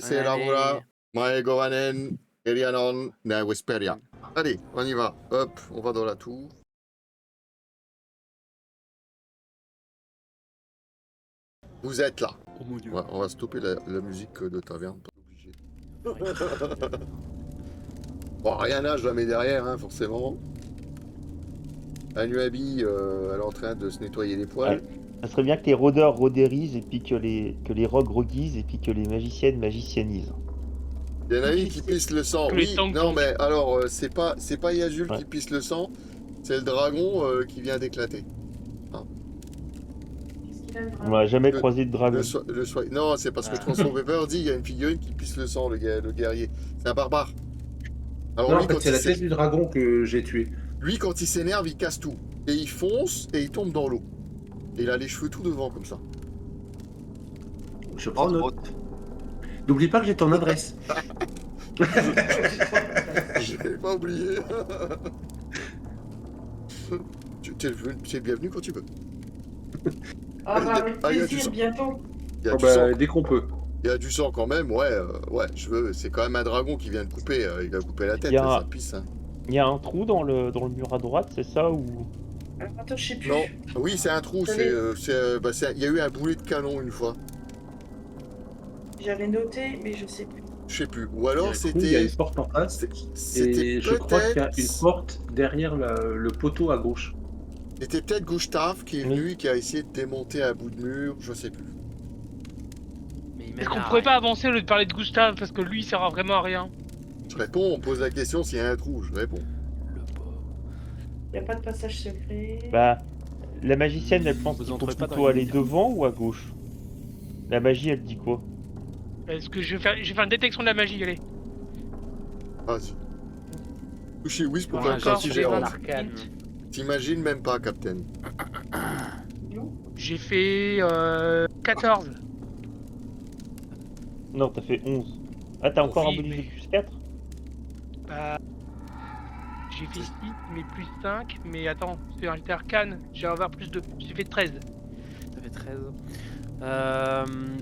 connaissez la voilà. Maegovanen, Elianon, Wesperia. Allez, on y va. Hop, on va dans la tour. Vous êtes là. Oh mon dieu. Ouais, on va stopper la musique de taverne, pas obligé. Bon, rien nage jamais derrière, hein, forcément. Anuabi, elle est en train de se nettoyer les poils. Ouais. Ça serait bien que les rôdeurs rôdérisent et puis que les rogues roguisent et puis que les magiciennes magicianisent. Il y en a une qui pisse le sang. Que les Oui, tanks non, donc. mais alors, c'est pas Yazul Ouais. qui pisse le sang, c'est le dragon qui vient d'éclater. On n'a jamais Le- croisé de dragon. Non, c'est parce que Transformer dit il y a une figurine qui pisse le sang, le guerrier. C'est un barbare. Alors Non, lui, en fait, quand c'est la tête du dragon que j'ai tué. lui, quand il s'énerve, il casse tout. Et il fonce et il tombe dans l'eau. Et il a les cheveux tout devant comme ça. Je prends note. N'oublie pas que j'ai ton adresse. Je l'ai pas oublié. Tu es le bienvenu quand tu veux. Ah bah avec Ah, il y a du plaisir, sang. bientôt. Il y a Oh, du sang. dès qu'on peut. Il y a du sang quand même, ouais, je veux. C'est quand même un dragon qui vient de couper. Il a coupé la tête, Il y a- ça pisse. Hein. Il y a un trou dans le mur à droite, c'est ça ou... Attends, je sais plus. Non, oui, c'est un trou. Allez. Il y a eu un boulet de canon une fois. J'avais noté, mais je sais plus. Je sais plus. Ou alors Il y a une c'était. porte en face. C'était Et je crois qu'il y a une peut-être. porte derrière le poteau à gauche. C'était peut-être Gustave qui est venu, qui a essayé de démonter un bout de mur, je sais plus. Mais est-ce qu'on pourrait pas avancer au lieu de parler de Gustave parce que lui il sert vraiment à rien. Je réponds, on pose la question s'il y a un trou, je réponds. Le pauvre. Y a pas de passage secret. Bah, la magicienne, elle pense Vous qu'il faut entrez pas dans plutôt les aller devant ou à gauche? La magie, elle dit quoi? Est-ce que je vais faire une détection de la magie, allez. Vas-y. Touchez Whis pour Ouais, faire encore, partie j'ai gérante. l'arcane. T'imagines même pas, Captain. J'ai fait 14. Non, t'as fait 11. Ah, t'as encore un Oui, bonus mais- de plus 4? Bah, j'ai fait 6, mais plus 5. Mais attends, c'est un jet arcane. J'ai avoir plus de. J'ai fait 13. Ça fait 13.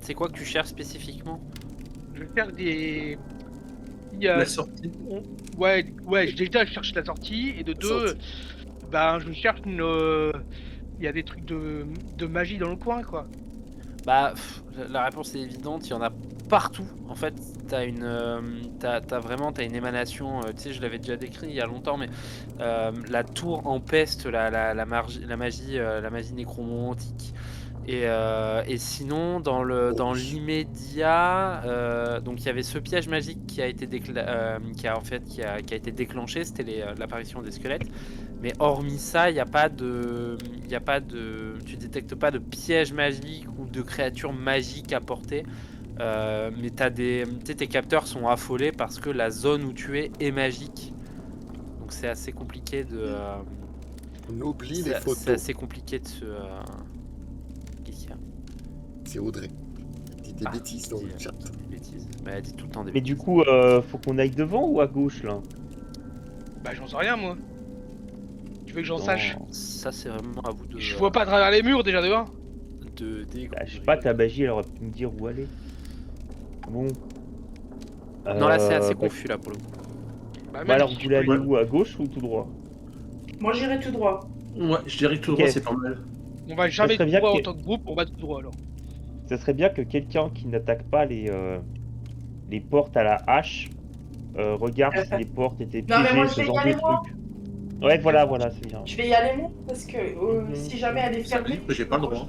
C'est quoi que tu cherches spécifiquement? Je vais faire des. Il y a- La sortie. Ouais, déjà je cherche la sortie. Et de deux, Sortie. ben je cherche une. Il y a des trucs de magie dans le coin, quoi. Bah, la réponse est évidente, il y en a partout. En fait, t'as une, t'as une émanation. Tu sais, je l'avais déjà décrit il y a longtemps, mais la tour empeste la magie nécromantique. Et sinon, dans l'immédiat, donc il y avait ce piège magique qui a été qui a été déclenché, c'était l'apparition des squelettes. Mais hormis ça, il n'y a pas de, tu détectes pas de piège magique ou de créatures magiques à portée. Mais tes capteurs sont affolés parce que la zone où tu es magique. Donc c'est assez compliqué de. On oublie les C'est photos. assez compliqué de se. Qu'est-ce qu'il y a? C'est Audrey. Elle dit des Ah, bêtises dans le dit, chat. Des bêtises. Bah, elle dit tout le temps des Mais bêtises. du coup, faut qu'on aille devant ou à gauche, là? Bah j'en sais rien, moi. Tu veux que j'en Non, sache? Ça, c'est vraiment à vous de. Je vois pas à travers les murs déjà de 1. Bah, je sais pas, ta magie, elle aurait pu me dire où aller. Bon. Non, là, c'est assez bah, confus, là, pour le coup. Bah, Bah alors, si vous tu voulez peux- aller où? À gauche ou tout droit? Moi j'irai tout droit. Ouais, je dirais que tout droit, Ok. c'est pas mal. On va jamais serait tout bien droit en que- tant que groupe, on va tout droit alors. Ça serait bien que quelqu'un qui n'attaque pas les portes à la hache regarde si les portes étaient Non, mais moi, piégées, je ce vais y genre de aller, moi. truc. Ouais, voilà, c'est bien. Je vais y aller moi parce que Mhm. si jamais elle est Ça fermée. dit que j'ai pas le droit.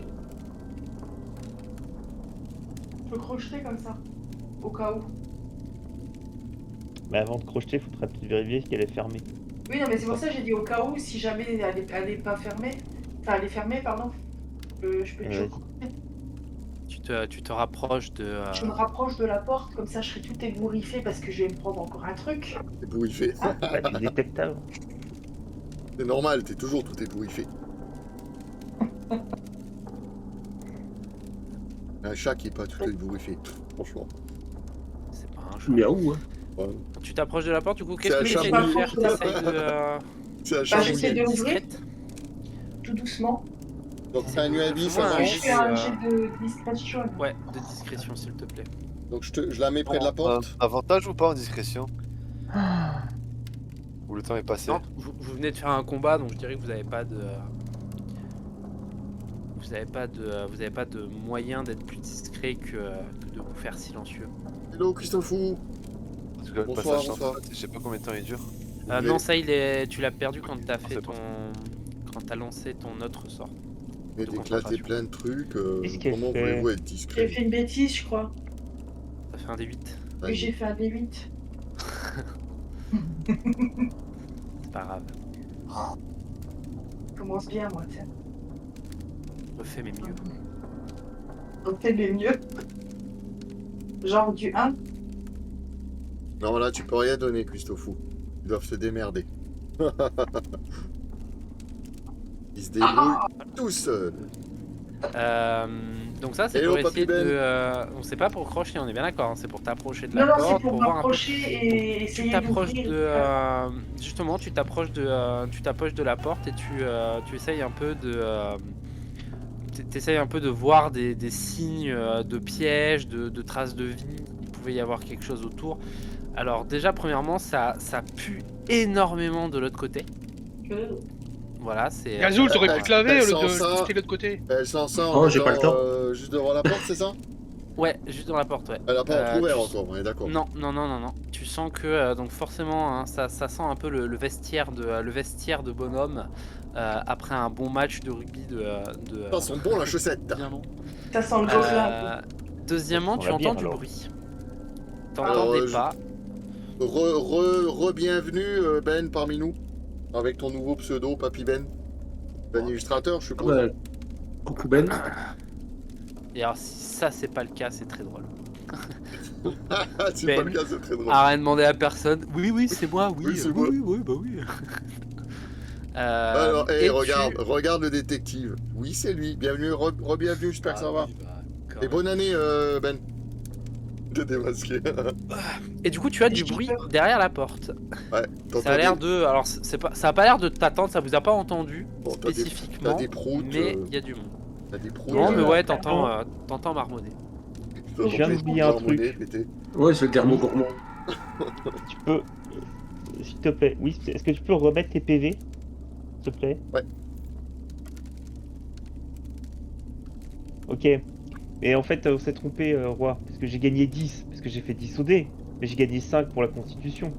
Je peux crocheter comme ça. Au cas où. Mais avant de crocheter, faudrait peut-être vérifier si elle est fermée. Oui, non, mais c'est pour ça que j'ai dit au cas où, si jamais elle est pas fermée. Enfin, elle est fermée, pardon. Je peux Ouais. toujours. Tu te rapproches de. Je me rapproche de la porte, comme ça je serai tout ébouriffé parce que je vais me prendre encore un truc. Ébouriffé. Bah, tu détectes avant. C'est normal, t'es toujours tout ébouriffé. Un chat qui est pas tout ébouriffé, franchement. C'est pas un chat. Miaou, hein. Ouais. Tu t'approches de la porte, du coup, C'est qu'est-ce un que tu essayes chat de faire? mouillé. T'essayes de. C'est un Bah, chat j'essaie mouillé. de l'ouvrir discrète. tout doucement. Donc c'est un UAV, ça Ouais, Je marche. j'ai- fais un jet de discrétion. Ouais, de discrétion, s'il te plaît. Donc je la mets près de la porte. Avantage ou pas en discrétion? Ou le temps est passé? Non, vous venez de faire un combat, donc je dirais que vous n'avez pas de... Vous n'avez pas de moyen d'être plus discret que de vous faire silencieux. Hello Christophe. Parce que là, le Bonsoir, passage bonsoir. je sais pas combien de temps il dure. Non, ça tu l'as perdu quand t'as fait C'est ton... Quand t'as lancé ton autre sort. Mais de d'éclater concentration. plein de trucs. Qu'est-ce qu'elle Comment fait voulez-vous être J'ai discret? fait une bêtise, je crois. Ça fait un D8. Oui, j'ai fait un D8. C'est pas grave. Je commence bien, moi, tiens. Refais mes mieux. On fait le mieux. Genre du 1. Non, là, tu peux rien donner, Christophe. Ils doivent se démerder. Ils se débrouillent tout seuls. Donc ça, c'est Hello, pour essayer Papy Ben. de... On sait pas pour crocher, on est bien d'accord. Hein, c'est pour t'approcher de la Non, non, porte, c'est pour voir un peu... m'approcher et Tu essayer t'approches d'ouvrir. de... Justement, tu t'approches de la porte et tu essayes un peu de... T'essayes un peu de voir des signes de pièges, de traces de vie. Il pouvait y avoir quelque chose autour. Alors déjà, premièrement, ça pue énormément de l'autre côté. Voilà, c'est... Gazoul, t'aurais pu te laver elle au lieu sent ça. de jeter de l'autre côté. Elle sent ça Oh, j'ai pas le étant, temps. juste devant la porte, c'est ça? Ouais, juste dans la porte, ouais. Elle a pas entrouvert tu- encore, on est d'accord. Non. Tu sens que donc forcément, hein, ça sent un peu le vestiaire de bonhomme après un bon match de rugby de Ça sent bon la chaussette. bien long. Ça sent le gobelin. Deuxièmement, Ça tu va entends bien, du alors. bruit. Alors, T'entends des pas. Re-bienvenue Ben parmi nous. Avec ton nouveau pseudo, Papy Ben. Ben illustrateur, je suppose. Ouais. Coucou Ben. Et alors si ça c'est pas le cas, c'est très drôle. C'est Ben. pas le cas, c'est très drôle. À rien demander à personne. Oui, c'est moi, oui. Oui, c'est moi. Oui, bah oui. Alors, et regarde le détective. Oui, c'est lui. Bienvenue, re-bienvenue, j'espère que ça va. Et bonne année, Ben. T'es démasqué. Et du coup, tu as du J'ai bruit peur. derrière la porte. Ouais, Ça a l'air de. Alors, c'est pas, ça a pas l'air de t'attendre, ça vous a pas entendu Bon, t'as spécifiquement. des proutes. Mais il y a du monde. T'as des proutes. Non, mais ouais, d'accord. t'entends marmonner. T'as Je viens des d'oublier un harmonies, truc. pété. Ouais, c'est le dermo gourmand. Tu peux, s'il te plaît, oui, est-ce que tu peux remettre tes PV, s'il te plaît? Ouais. Ok. Et en fait, on s'est trompé, Roi, parce que j'ai gagné 10, parce que j'ai fait 10 au dé, mais j'ai gagné 5 pour la constitution.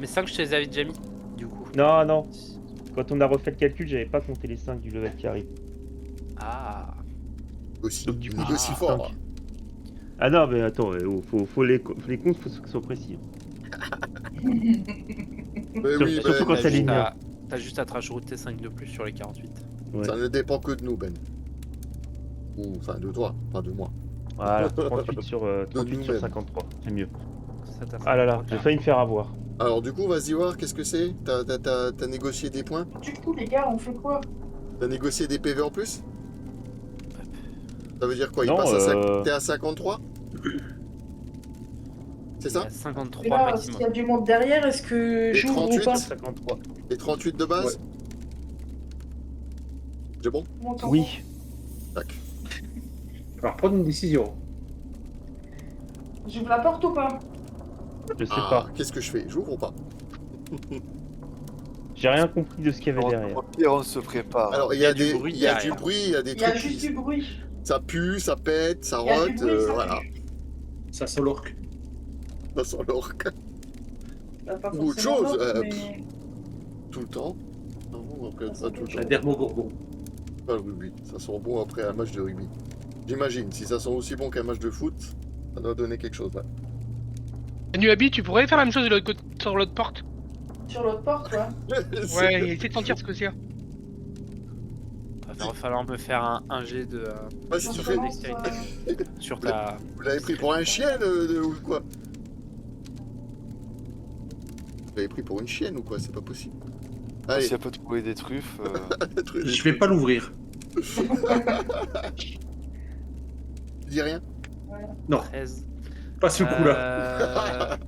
Mais 5, je te les avais déjà mis, du coup. Non. Quand on a refait le calcul, j'avais pas compté les 5 du level qui arrive. Ah. Négocie, Donc, du coup, négocie ah, fort. 5. Ah non, mais attends, faut les comptes, faut que ce soit précis. Mais oui, Surtout quand Ben, ça ligne. T'as juste à te rajouter 5 de plus sur les 48. Ouais. ça ne dépend que de nous, Ben. Ou, enfin, de toi, pas de moi. Voilà, 38 sur nous-mêmes. 53, c'est mieux. Ça t'a fait Ah là là, trop j'ai tard. failli me faire avoir. Alors, du coup, vas-y voir, qu'est-ce que c'est? T'as négocié des points? Du coup, les gars, on fait quoi? T'as négocié des PV en plus? Ça veut dire quoi? Non, T'es à 53? C'est ça? Il y a 53 Et là, maximum. s'il y a du monde derrière, est-ce que Et j'ouvre ou 38? pas? 53. Et 38 de base? C'est bon? Mon temps. Oui. Tac. Alors, prendre une décision. J'ouvre la porte ou pas? Je sais Ah, pas. qu'est-ce que je fais? J'ouvre ou pas? J'ai rien compris de ce qu'il y avait derrière. Au pire, on se prépare. Alors, il y y a a du des, bruit il y a du derrière. bruit, il y a des Il y a trucs juste qui... du bruit. Ça pue, ça pète, ça Il y a du rote, bruit, ça voilà. pue. Ça sent l'orque. Ça sent l'orque Bah, pas Ou autre forcément chose, l'autre, euh, mais... tout le temps. Non, après, pas tout le La temps. dermo gourmand. Pas le rugby. Ça sent bon après un match de rugby. J'imagine, si ça sent aussi bon qu'un match de foot, ça doit donner quelque chose là. Nuabi, tu pourrais faire la même chose de l'autre côté, sur l'autre porte? Sur l'autre porte, ouais. Ouais, essaye de sentir ce que c'est. Il va falloir me faire un jet de Vas-y, On tu fais. commence, sur ta. Vous l'avez pris pour un chien ou quoi? Vous l'avez pris pour une chienne ou quoi? C'est pas possible. Allez, Si elle peut trouver des truffes. Je vais pas l'ouvrir. tu dis rien? 13. Pas ce coup-là.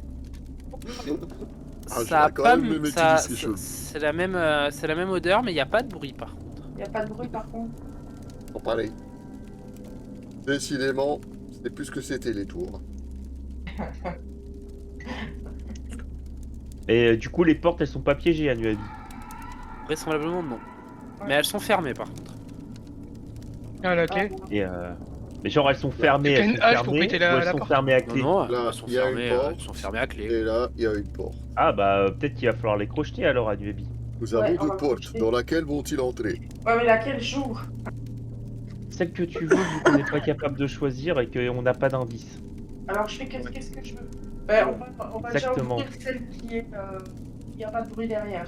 Ah, je Ça a vais quand pas même me m- mettre ça- quelque chose. c'est la même odeur, mais il n'y a pas de bruit par contre. Il n'y a pas de bruit par contre. Bon, pareil. Décidément, sais plus ce que c'était les tours. Et du coup, les portes, elles sont pas piégées à Nuavi. Vraisemblablement non. Mais elles sont fermées par contre. Ah, la clé. Et mais genre, elles sont fermées, T'as elles une sont hache pour fermées, péter ou la elles sont porte. fermées à Non, clé. non, Là, elles sont il y a une fermées, porte. elles sont fermées à clé. Et là, il y a une porte. Ah bah, peut-être qu'il va falloir les crocheter alors à Nuavi. Nous Ouais, avons on deux va portes. crocheter. Dans laquelle vont-ils entrer? Ouais, mais laquelle j'ouvre? Celle que tu veux, vu qu'on n'est pas capable de choisir et qu'on n'a pas d'indice. Alors je fais qu'est-ce que je veux? Ben, on va déjà Exactement. ouvrir celle qui est. Il n'y a pas de bruit derrière.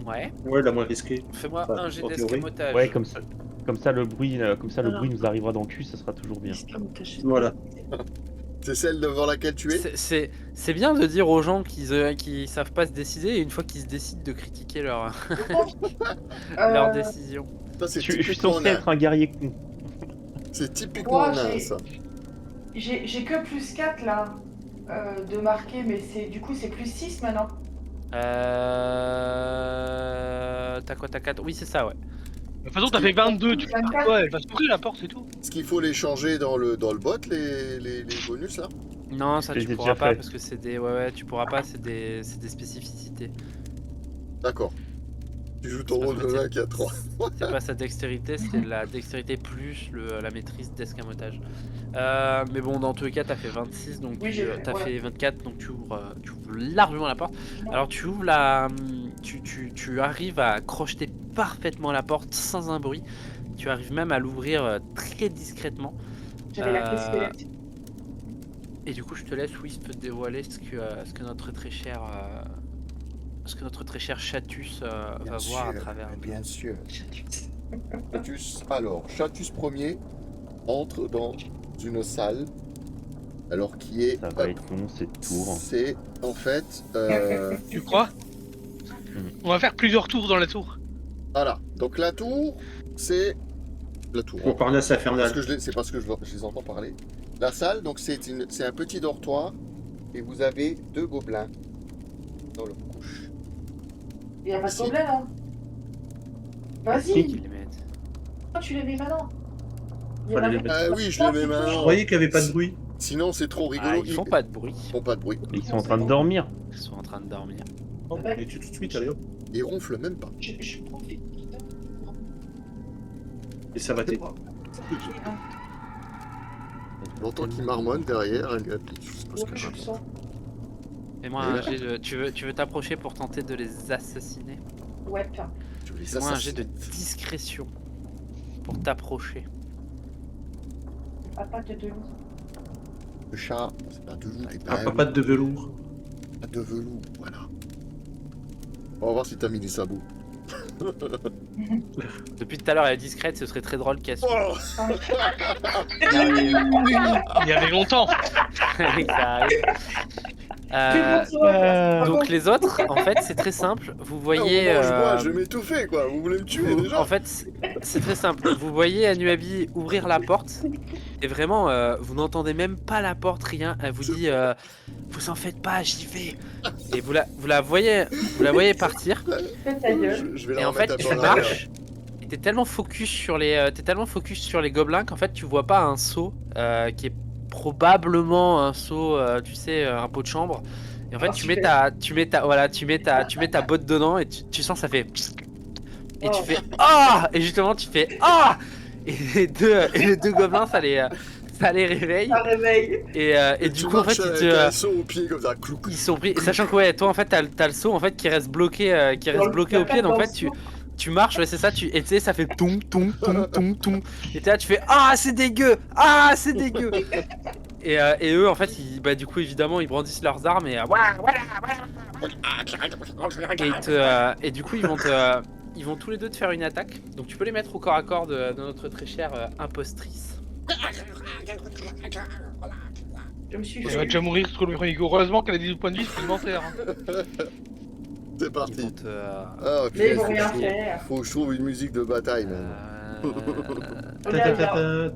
Ouais. Ouais, la moins risquée. Fais-moi Enfin, un jet en théorie. d'escamotage. Ouais, comme ça le bruit, nous arrivera dans le cul, ça sera toujours bien. Voilà. C'est celle devant laquelle tu es? C'est bien de dire aux gens qui savent pas se décider et une fois qu'ils se décident de critiquer leur Euh, décision. Ça, c'est Je suis typiquement censé nain. être un guerrier con. C'est typiquement Moi, nain, j'ai- ça. J'ai que plus 4 là de marqué, mais du coup c'est plus 6 maintenant. T'as quoi? T'as 4? Oui, c'est ça, ouais. De toute façon, t'as fait 22, tu Vingt-quatre. fais quoi? Elle va s'ouvrir la porte, c'est tout. Est-ce qu'il faut les changer dans le bot, les bonus, là? Non, ça Je les tu ai pourras déjà pas fait. parce que c'est des. Ouais, tu pourras pas, c'est des spécificités. D'accord. Tu joues ton C'est rôle parce de que nain qui a 3. C'est pas sa dextérité, c'est la dextérité plus la maîtrise d'escamotage. Mais bon, dans tous les cas, t'as fait 26, donc Oui, j'ai fait, t'as ouais. fait 24, donc tu ouvres largement la porte. Alors tu ouvres la, tu arrives à crocheter parfaitement la porte sans un bruit. Tu arrives même à l'ouvrir très discrètement. J'avais la clé Euh, squelette. Et du coup, je te laisse, oui, te dévoiler ce que notre très cher, Chatus va voir à travers. Bien sûr. Chatus, alors, Chatus premier entre dans une salle, alors qui est... Ça va être long cette tour. C'est, en fait... Tu crois? On va faire plusieurs tours dans la tour. voilà. Donc la tour, c'est... La tour. On parle à sa infernale. C'est parce que je les entends parler. La salle, donc c'est un petit dortoir, et vous avez 2 gobelins dans leur couche. Il n'y a pas de Si. problème, hein. Qui Vas-y, les mettent. pourquoi tu les mets maintenant? Il y en Fallait avait- les mettre. Ah oui, je les mets Je maintenant. croyais qu'il n'y avait pas de bruit. Sinon, c'est trop rigolo. Ah, ils font pas de bruit. Ils font pas de bruit. Ils sont en train de dormir. Ils sont en train de dormir. Oh, et tu tout de suite, allez hop. Ils ronflent même pas. Je profite. Et ça va t'aider. Longtemps qu'ils marmonnent derrière. Je sais pas ce que Je le sens. Fais-moi Et un là- jet de. Tu veux t'approcher pour tenter de les assassiner? Ouais, je veux les Fais-moi un jet de assassiner. discrétion pour t'approcher. papa de loup. Le chat, c'est pas de loup, t'es Un pas papa de velours. pas de velours, voilà. On va voir si t'as mis des sabots. Depuis tout à l'heure, elle est discrète, ce serait très drôle qu'elle soit. Oh Il y avait longtemps. Ça arrive. Donc les autres, en fait, c'est très simple. Vous voyez. Ah, mange-moi, je vais m'étouffer quoi, vous voulez me tuer déjà? En fait, c'est très simple. Vous voyez Anuabi ouvrir la porte et vraiment, vous n'entendez même pas la porte, rien. Elle vous dit, vous en faites pas, j'y vais. Et vous la voyez partir. Fais ta gueule. Je vais Et la en fait, remettre un tu peu en arrière. marches. Et t'es tellement focus sur les gobelins qu'en fait, tu vois pas un seau qui est probablement un seau, tu sais, un pot de chambre. Et en fait, Ah, tu mets ta botte dedans et tu sens ça fait. Et tu Oh. fais ah, et justement tu fais ah, et les deux gobelins ça les réveille Ça réveille. et du tu coup en fait marches ils avec te un saut au pied comme ça, clou, clou. ils sont pris, sachant que ouais, toi en fait t'as le saut en fait qui reste bloqué au pied, donc en fait tu marches, ouais c'est ça, et tu sais ça fait toum toum toum toum toum, et t'es là tu fais ah c'est dégueu, et eux en fait du coup évidemment ils brandissent leurs armes et et du coup ils vont tous les deux te faire une attaque, donc tu peux les mettre au corps à corps de notre très chère impostrice. Je me suis Elle va déjà mourir sur le frigo. Heureusement qu'elle a des points de vie supplémentaires. C'est Ils parti. vont te, Ah, Mais ils punaise, vont rien faut, faire. faut que je trouve une musique de bataille même. Regarde, là.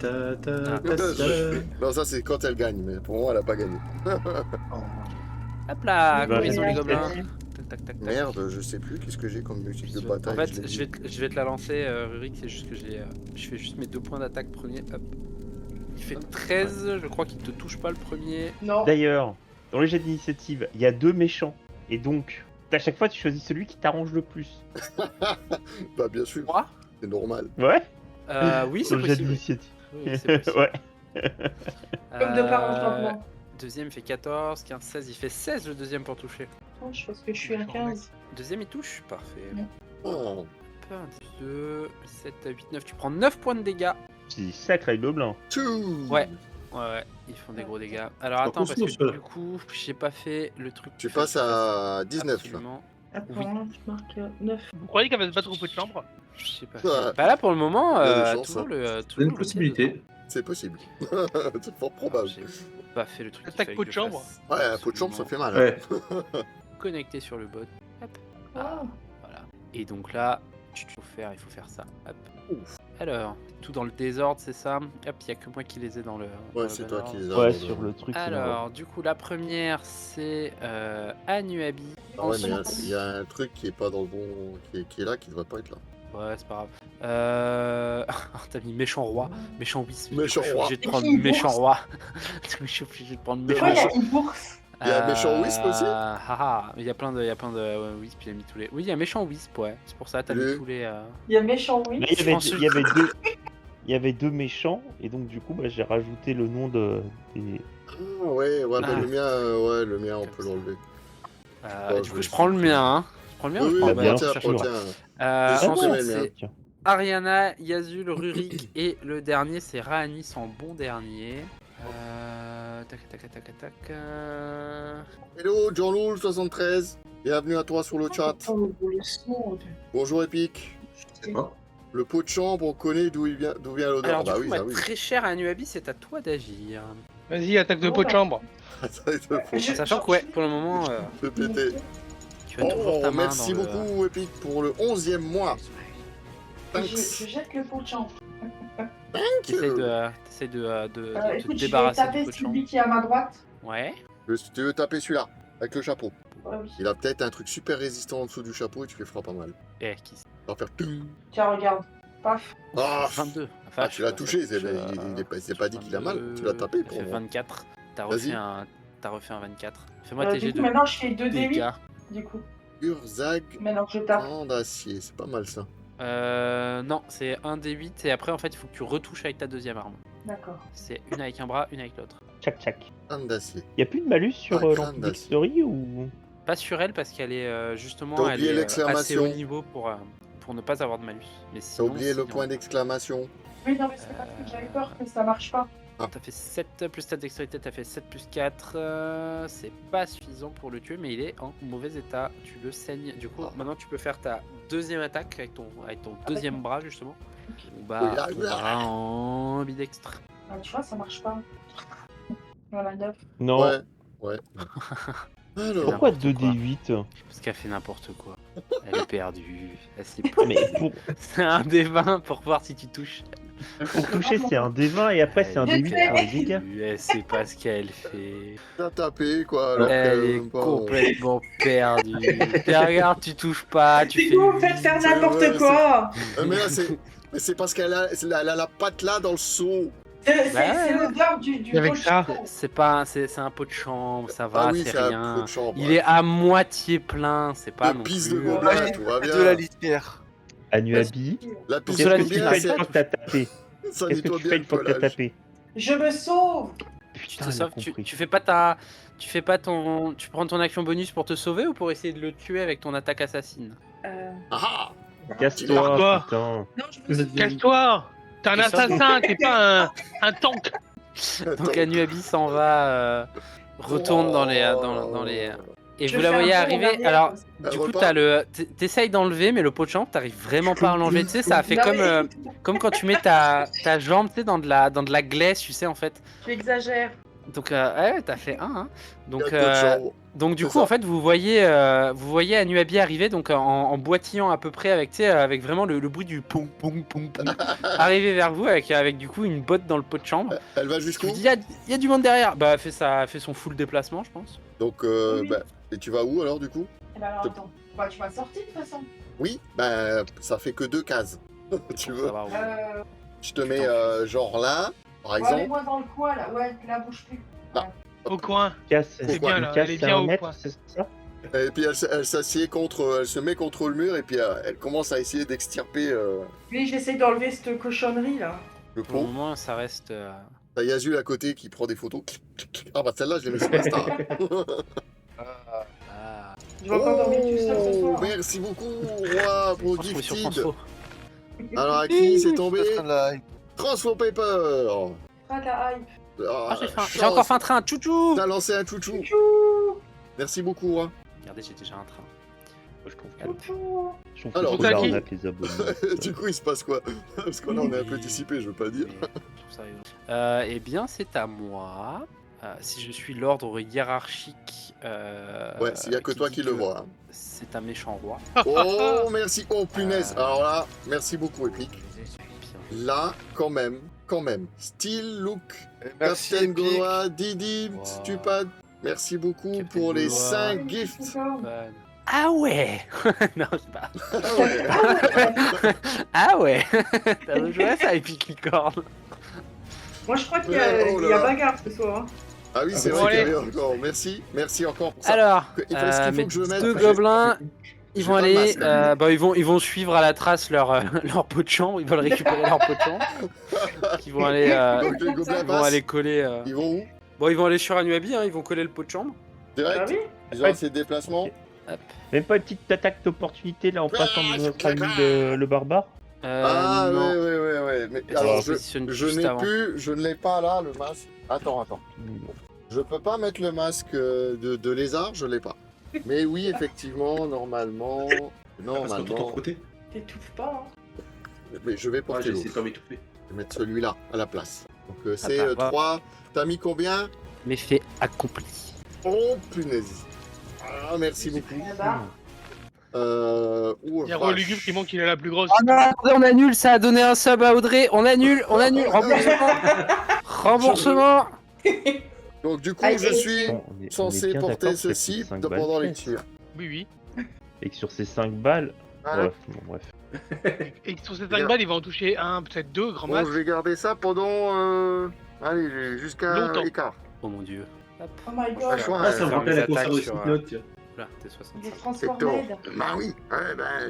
Non, ça c'est quand elle gagne, mais pour moi elle a pas gagné. Hop là, Bah, comment ils sont les j'ai- gobelins. Tac, tac, tac, tac. Merde, je sais plus qu'est-ce que j'ai comme musique de En bataille. fait, l'ai je vais te la lancer, Rurik, c'est juste que je fais juste mes 2 points d'attaque premier. Hop. Il fait 13, je crois qu'il te touche pas le premier. Non. D'ailleurs, dans les jets d'initiative, il y a 2 méchants. Et donc, à chaque fois, tu choisis celui qui t'arrange le plus. Bah bien sûr, Moi c'est normal. Ouais. Oui, Dans c'est le jet possible. d'initiative. Oui, c'est possible. Ouais. Comme de par enchantement. Deuxième fait 14, 15, 16. Il fait 16 le deuxième pour toucher. Oh, je pense que je suis à 15. Deuxième, il touche. Parfait. Oh, 1, 2, 7, 8, 9. Tu prends 9 points de dégâts. C'est sacré avec le blanc. tchou. Ouais. Ouais, ils font des gros dégâts. Alors Par attends, contre, parce que ceux-là. du coup, j'ai pas fait le truc. Tu qu'il faut passes que je à fasse 19 là. absolument. Attends, je marque 9. Vous croyez qu'elle va se battre au pot de chambre? Je sais pas. Ouais. Bah là pour le moment, Il y a des chances, toujours hein. le. C'est toujours une le possibilité. C'est possible. c'est fort pied dedans. probable. J'ai pas fait le truc. qu'il Attaque fallait pot que de je chambre. fasse. Ouais, un pot de chambre, ça fait mal. hein. Ouais. Connecté sur le bot. Hop. Ah. Voilà. Et donc là, il faut faire ça. Hop. Ouf. Alors, tout dans le désordre, c'est ça. Hop, il y a que moi qui les ai dans le. dans Ouais, le c'est bon toi ordre. qui les as. Ouais, dans sur le truc. c'est Alors, du coup, la première, c'est Anuabi. Ah ouais, mais Ensuite- il y a un truc qui est pas dans le bon. Qui est là, qui devrait pas être là. Ouais, c'est pas grave. T'as mis méchant roi, méchant wisp. Méchant Du coup, roi. Je suis obligé de prendre Et qui méchant bourse. roi. Je suis obligé de prendre Des méchant fois, il y roi. a une bourse. Il y a méchant wisp aussi Il y a plein de wisp, il a mis tous les. Oui, il y a méchant wisp, ouais. C'est pour ça, t'as Le- mis tous les. Il y a méchant, oui. Là, il y avait deux méchants, et donc du coup, bah, j'ai rajouté le nom des. Ah ouais, ouais, bah, Ah. le mien, on peut l'enlever. Ouais, Du je coup, vais je prends le essayer. mien, hein. Je prends le mien ou Oui, je oui, prends bah, le bien, mien tiens, cherche prends, le tiens. Ah, Ensuite, ouais, c'est Tiens. Ariana, Yazul, Rurik et le dernier, c'est Raanis en bon dernier. Tac, tac, tac, tac, tac. Hello, Jean-Loul73. Bienvenue à toi sur le chat. Attends, le son. Bonjour Epic. Je sais pas. Le pot de chambre, on connaît d'où vient l'odeur. Alors, Bah du oui, coup, ça ma oui. très chère Anuabi, c'est à toi d'agir. Vas-y, attaque de Bon, pot de bah. chambre. Ça, il te faut Sachant que, ouais, pour le moment, te péter. tu as toujours Oh, ta main merci dans le- beaucoup Epic pour le 11e mois. Je Thanks. jette le pot de chambre. T'essayes de te Écoute, je vais débarrasser du taper pot de chambre. celui qui est à ma droite. Ouais. Tu veux taper celui-là, avec le chapeau. Ouais, oui. Il a peut-être un truc super résistant en dessous du chapeau et tu les feras pas mal. Eh, qui c'est? Ça va faire toum. Tiens, regarde. Paf. Ah, 22. Ah, tu l'as touché, c'est pas dit qu'il a mal. Tu l'as tapé pour pour moi. 24. T'as Vas-y. refait un 24. Fais-moi tes Du jets coup, de maintenant, je fais 2 D8. dégâts. Du coup, Urzag maintenant que je tape. en d'acier, c'est pas mal ça. Non, c'est un D8 et après en fait il faut que tu retouches avec ta deuxième arme. D'accord. C'est une avec un bras, une avec l'autre. Tchac tchac. En d'acier. Y a plus de malus sur Ah, l'anti dexterie ou. Pas sur elle parce qu'elle est justement T'as elle oublié est, assez l'exclamation. haut niveau pour ne pas avoir de malus. Mais T'as sinon, oublié le sinon, point d'exclamation. Oui, non, mais c'est pas le truc. J'avais peur que ça marche pas. T'as fait 7 plus ta dextérité, t'as fait 7 plus 4. C'est pas suffisant pour le tuer, mais il est en mauvais état. Tu le saignes. Du coup, Ah. maintenant tu peux faire ta deuxième attaque avec ton deuxième bras justement. Ok. Bah, Oui, ton bras en ambidextre. Ah, tu vois, ça marche pas. Voilà, 9. Non. Ouais, ouais. Alors, Pourquoi N'importe quoi. 2d8 Parce qu'elle fait n'importe quoi. Elle est perdue. Elle s'est Mais pour, C'est un D20 pour voir si tu touches. pour toucher, c'est un D20 et après, c'est un Je D8 sais. pour les dégâts. Elle sait pas ce qu'elle fait. t'as tapé quoi. Alors Elle que, est bon, complètement perdue. T'es, regarde, tu touches pas, tu Mais fais. vous faites faire c'est n'importe vrai, quoi. Mais là, c'est parce qu'elle a la patte là dans le seau. C'est Bah, c'est l'odeur du avec pot de ça. chambre. C'est pas, c'est un pot de chambre, ça va, Ah oui, c'est c'est un pot rien. de chambre. Il est à moitié plein, c'est pas Le non pisse de plus. gobelin, tout va De la bien. litière. Anuabi. La pisse Qu'est-ce de que tu gobelin, fais une fois que t'as tapé ça Qu'est-ce que nettoie tu bien fais le une fois que t'as pelage. tapé Je me sauve. Tu Putain, te elle a sauves, compris. tu fais pas ton, tu prends ton action bonus pour te sauver ou pour essayer de le tuer avec ton attaque assassine? Ah Casse-toi, Barre-toi. putain. Non, je me sauve. Casse-toi. T'es un Et ça, assassin, t'es pas un tank. Donc Anuabi s'en va, retourne dans les, dans les. Et Je vous la fais un voyez tour en arriver. arrière. Alors, Elle du coup, repart. t'as t'essayes d'enlever, mais le pot de chambre, t'arrives vraiment pas à l'enlever. Tu sais, ça a fait Non, comme, mais- comme quand tu mets ta jambe, tu sais, dans de la glace, tu sais, en fait. J'exagère. Donc, ouais, t'as fait un. Hein. Donc, Il y a peu de chambre. donc du C'est coup, ça. en fait, vous voyez Anuabi arriver, donc en boitillant à peu près, avec, tu sais, avec vraiment le bruit du pong pong pong pong, arriver vers vous avec du coup une botte dans le pot de chambre. Elle va Je jusqu'où vous dis, il y a du monde derrière. Bah, elle fait son full déplacement, je pense. Donc, Oui. bah, et tu vas où alors du coup? Eh ben alors attends. Bah, tu m'as sorti de toute façon. Oui, bah ça fait que 2 cases. Tu Pour veux? savoir où- Je te mets genre là, par Ouais, exemple. mets-moi dans le coin là, ouais, là bouge plus. Au coin. Casse, C'est bien, là, casse, elle est c'est bien un au mètre, point. c'est ça? Et puis elle s'assied contre, elle se met contre le mur et puis elle commence à essayer d'extirper Oui, j'essaie d'enlever cette cochonnerie là. le Pour le pot. moment, ça reste. T'as Yazul à côté qui prend des photos. Ah bah celle-là, je l'ai mis sur Insta. Ah. Je vais encore dormir tout seul ce soir. Merci beaucoup, Roi, pour Transfo sur Gifted. Transfo. Alors à qui c'est tombé? Là, Transfo Paper. Pas de la hype. Ah, j'ai encore fait un train, tchouchou. T'as lancé un chouchou. Tchou Merci beaucoup, Roi. Regardez, j'ai déjà un train. Moi, je trouve tchou. je trouve Alors, que t'as c'est qui l'arnaque, les abonnés. Du coup, il se passe quoi? Parce que là, on est un peu dissipé, je veux pas dire. Mais je trouve ça rigolo. Eh bien, c'est à moi. Si je suis l'ordre hiérarchique. Ouais, s'il y a que toi dit qui le que vois. Hein. C'est un méchant roi. Oh, merci. Oh, punaise. Alors là, merci beaucoup, Epic. Bien. Là, quand même. Style, look, merci, Captain Epic. Goa, Didi, Wow. Stupad. Merci beaucoup Captain pour les Goa. 5 gifts. Fun. Ah ouais. Non, c'est pas. Ah ouais. Ah ouais. T'as joué à ça, Epic Licorne. Moi je crois qu'il y Ouais, a, oh là il y a là. bagarre ce soir. Hein. Ah oui, c'est Ah, vrai bon, qu'il y allez. avait encore. Merci encore pour ça. Alors, Il faut- ce qu'il faut mes que je mette, deux je- gobelins, ils j'ai vont pas le aller, masque, hein. ils vont suivre à la trace leur pot de chambre. Ils veulent récupérer leur pot de chambre. Ils vont aller, Donc les gobelins ils vont passent. aller coller. Ils vont où? Bon, ils vont aller sur Anuabi, hein, ils vont coller le pot de chambre. Ah Direct. oui Ils ont assez de déplacements. Même pas une petite attaque d'opportunité là en passant de notre ami le barbare? Ah non. ouais. Mais Ça alors se positionne je juste n'ai avant. plus, je ne l'ai pas là le masque. Attends. Je peux pas mettre le masque de lézard, je l'ai pas. Mais oui, effectivement, normalement. Parce que de ton côté. T'étouffes pas, hein. Mais je vais Ouais, porter j'ai l'autre. essayé de pas m'étouffer. Je vais mettre celui-là à la place. Donc c'est bah, voilà. 3. T'as mis combien? L'effet accompli. Oh punaise. Ah merci beaucoup. Eh ben, Il y a Roi Lugubre qui manque, il a la plus grosse. Oh non, attendez, on annule, ça a donné un sub à Audrey. On annule, remboursement. Donc du coup Ah, je et- suis Bon, on est censé bien porter d'accord que ceci c'est 5 balles pendant les pièce. tirs. Oui. Et que sur ces 5 balles. Voilà. Bref. Et sur ces 5 balles, il va en toucher un, peut-être deux, grand Bon, max. je vais garder ça pendant allez, jusqu'à Longtemps. écart. Oh mon dieu. oh my Pas god. le choix, Ah, ça me faire rappelle les la conserve de attaques sur, Slipknot, tiens. Là, t'es 60. Des Sector. transformés. Bah oui,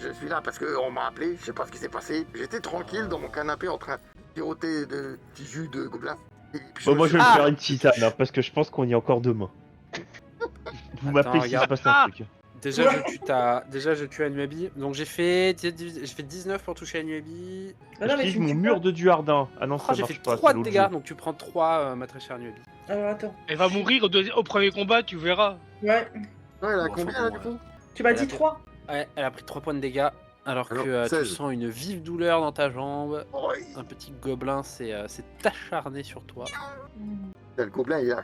je suis là parce qu'on m'a appelé, je sais pas ce qui s'est passé. J'étais tranquille dans mon canapé en train de siroter de petits jus de gobelin. Et puis Bon, moi je vais me Ah faire une tisane hein, parce que je pense qu'on y est encore demain. Vous m'appelez si se regarde. passe un truc. Déjà, je tue Anuabi. Donc j'ai fait 19 pour toucher Anuabi. Ah non, mais J'utilise tu me mon tues mur de Duardin. Ah non, Oh, ça j'ai marche fait pas. 3 c'est de l'autre dégâts, jeu. donc tu prends 3 ma très chère Anuabi. pas. Alors attends. Elle va mourir au premier combat, tu verras. Ouais. Ouais, elle a Bon, combien enfin, là bon, du coup? Tu m'as Elle a dit fait- 3. Ouais, elle a pris 3 points de dégâts. Alors Alors, que tu 16. sens une vive douleur dans ta jambe. Oui. Un petit gobelin s'est acharné sur toi. Le gobelin il a.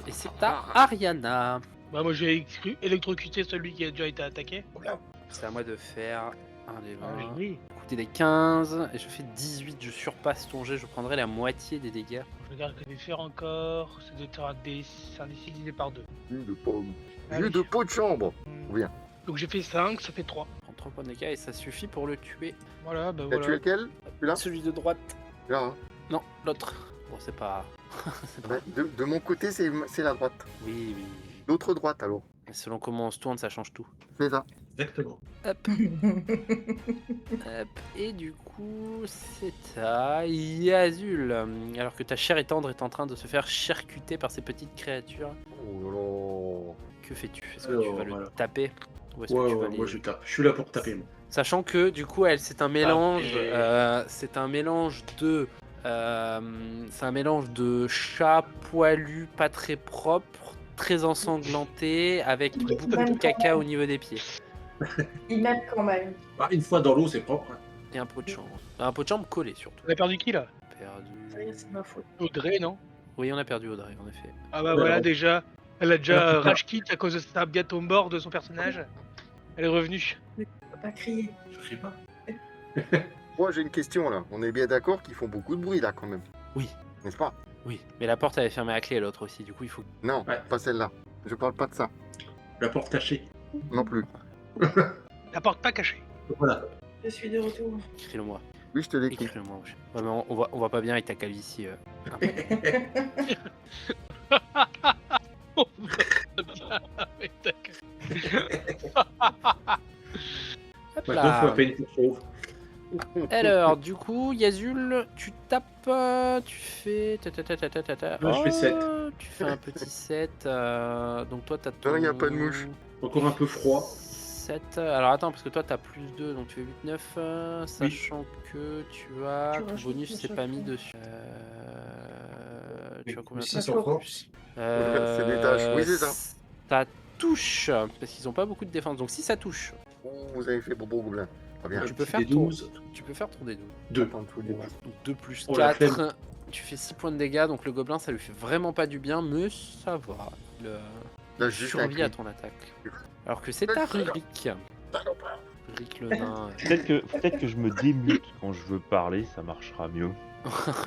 Et c'est à Ariana. Bah, moi, j'ai électrocuté celui qui a déjà été attaqué. C'est à moi de faire un des 20. Oui. Coûter des 15. Et je fais 18. Je surpasse ton jet. Je prendrai la moitié des dégâts. Je regarde que je vais faire encore. C'est de faire un D6 divisé par 2. Jus de pomme. Allez. Jus de peau de chambre. Bien. Donc j'ai fait 5, ça fait 3. Je prends 3 points de dégâts et ça suffit pour le tuer. Voilà, bah T'as voilà. tué lequel? Celui-là? Celui de droite. Là, hein. Non, l'autre. Bon, c'est pas. c'est pas... Ouais, de mon côté, c'est la droite. Oui. L'autre droite alors. Mais selon comment on se tourne, ça change tout. C'est ça. Exactement. Hop. Hop. Et du coup, c'est à Yazul. Alors que ta chair et tendre est en train de se faire charcuter par ces petites créatures. Oh Que fais-tu? Est-ce que tu Alors, vas le voilà. taper? Ou est-ce que Ouais, tu vas moi les- je tape. Je suis là pour taper, moi. Sachant que du coup, elle, c'est un mélange. et- C'est un mélange de. C'est un mélange de chat poilu, pas très propre, très ensanglanté, avec beaucoup de caca au niveau des pieds. Il m'aime quand même. Bah, une fois dans l'eau, c'est propre. Hein. Et un pot de chambre. Un pot de chambre collé surtout. On a perdu qui là? Ça y est, Perdu. c'est ma faute. Audrey, non? Oui, on a perdu Audrey, en effet. Ah bah Ouais, voilà, ouais. déjà. Elle a déjà rage quit à cause de sa bientôt mort de son personnage. Elle est revenue. Faut pas crier. Je crie pas. Moi j'ai une question là. On est bien d'accord qu'ils font beaucoup de bruit là quand même. Oui. N'est-ce pas? Oui, mais la porte elle est fermée à clé, l'autre aussi, du coup il faut. Non, Ouais. pas celle-là. Je parle pas de ça. La porte cachée. Non plus. La porte pas cachée. Voilà. Je suis de retour. Écris-le moi. Oui, je te l'écoute. Écris-le-moi. Ouais, mais on voit pas bien avec ta calvitie. Hop Maintenant, faut là. appeler une chauve. Alors, du coup, Yazul, tu tapes, tu fais. Moi, je fais 7. Tu fais un petit 7. Donc, toi, t'as Non, y a pas de mouche. Encore un peu froid. 7. Alors, attends, parce que toi, t'as plus 2, donc tu fais 8, 9. Sachant que tu as. Tu Ton rajoutes bonus, à c'est chaque pas mis fois. dessus. Tu as combien de 6 temps en force. C'est des tâches. Oui, c'est ça. Ça touche, parce qu'ils ont pas beaucoup de défense. Donc, si ça touche, Oh, vous avez fait Bobo Gobelin. Très bien. tu peux Des faire 12. tu peux faire ton D12. 2. Attends, tous les deux. Donc 2 plus Oh, la 4, tu fais 6 points de dégâts, donc le gobelin ça lui fait vraiment pas du bien, mais ça va. Là, Il juste un survit à cri. ton attaque. Alors que c'est à Rurik. Rurik le nain. Peut-être que je me démute quand je veux parler, ça marchera mieux.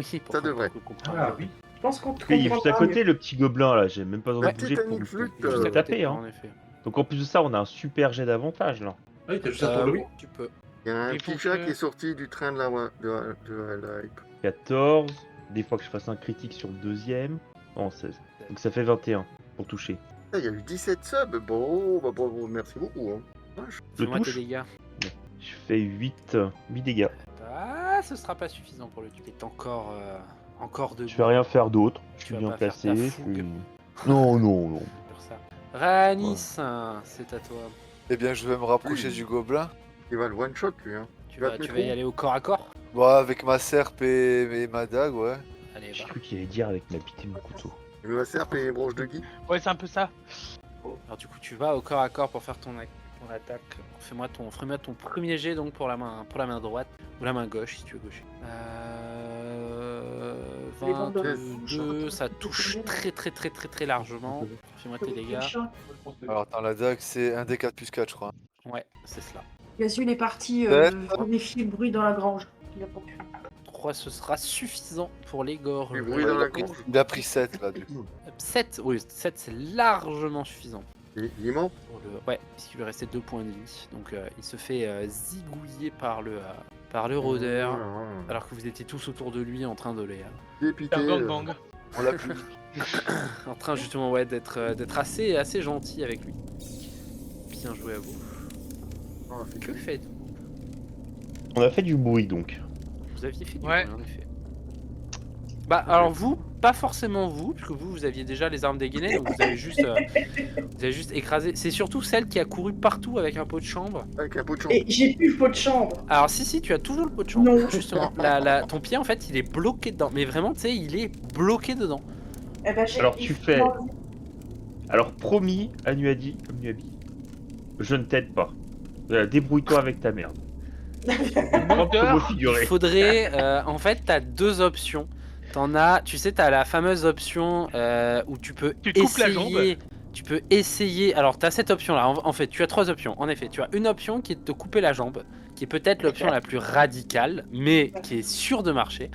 Oui, pour Ça qu'on devrait. comprenne. Ah oui. Je pense qu'on te Parce qu'il est juste à comprendra côté, le petit gobelin là, j'ai même pas besoin Ouais, de bouger pour Titanic Flute, Juste à me côté, taper. Hein. en effet. Donc en plus de ça, on a un super jet d'avantage là. Ah oui, t'as juste à tour de Oui, bras. tu peux. Il y a un Il petit faut chat que- qui est sorti du train de la hype. 14, des fois que je fasse un critique sur le deuxième. Non, 16. Donc ça fait 21 pour toucher. Ah, il y a eu 17 subs. Bon, bah, bon, merci beaucoup. Hein. Vache. Fais-moi tes touche dégâts. Je fais 8 dégâts. Ah, ce sera pas suffisant pour le tuer. T'es encore debout. Je vais rien faire d'autre. Je Tu suis vas bien pas faire placé. ta je fougue. suis- Non, non, non. Sur ça. Ranis, c'est à toi. Eh bien, je vais me rapprocher Oui. du gobelin. Il va le one shot lui. Hein. Tu vas vas, te tu mettre vas y où aller au corps à corps. Ouais, avec ma serpe et ma dague, ouais. Allez, J'ai va. cru qu'il allait dire avec ma bite et mon couteau. Il va serper les broches de Guy. Ouais, c'est un peu ça. Alors du coup, tu vas au corps à corps pour faire ton attaque. Fais-moi ton premier jet donc pour la main droite ou la main gauche si tu veux gaucher. Les bandes de- 22, ça touche très largement. Fais-moi tes dégâts. Alors, attends, la dague, c'est 1 D4 plus 4, je crois. Ouais, c'est cela. Yazul est parti Sept. vérifier le bruit dans la grange. Il a pas pu. 3, ce sera suffisant pour les gorges. Du bruit dans la grange. Il a pris 7 là, du coup. 7, oui, 7 c'est largement suffisant. Il est mort. Ouais, puisqu'il lui restait 2 points de vie. Donc il se fait zigouiller par le rôdeur. Voilà, voilà. Alors que vous étiez tous autour de lui en train de les. Dépité. Un bang bang. On l'a plus. En train justement ouais d'être assez gentil avec lui. Bien joué à vous. Ah, Que faites-vous? On a fait du bruit donc. Vous aviez fait du Ouais. bruit, en effet. Bah alors vous, pas forcément vous, puisque vous aviez déjà les armes dégainées, donc vous avez juste écrasé. C'est surtout celle qui a couru partout avec un pot de chambre. Avec un pot de chambre. Et j'ai plus le pot de chambre. Alors si tu as toujours le pot de chambre. Non. Justement, ton pied en fait il est bloqué dedans. Mais vraiment tu sais il est bloqué dedans. Eh ben, j'ai- Alors, il tu faut fais- m'en- Alors promis, à Nuadi, comme Nuabi, je ne t'aide pas. Débrouille-toi avec ta merde. Moteur. Figuré. Il faudrait, en fait, t'as deux options. T'as la fameuse option où tu peux Tu te coupes la essayer. Tu peux essayer. Alors, t'as cette option-là. En fait, tu as trois options. En effet, tu as une option qui est de te couper la jambe, qui est peut-être l'option la plus radicale, mais qui est sûre de marcher.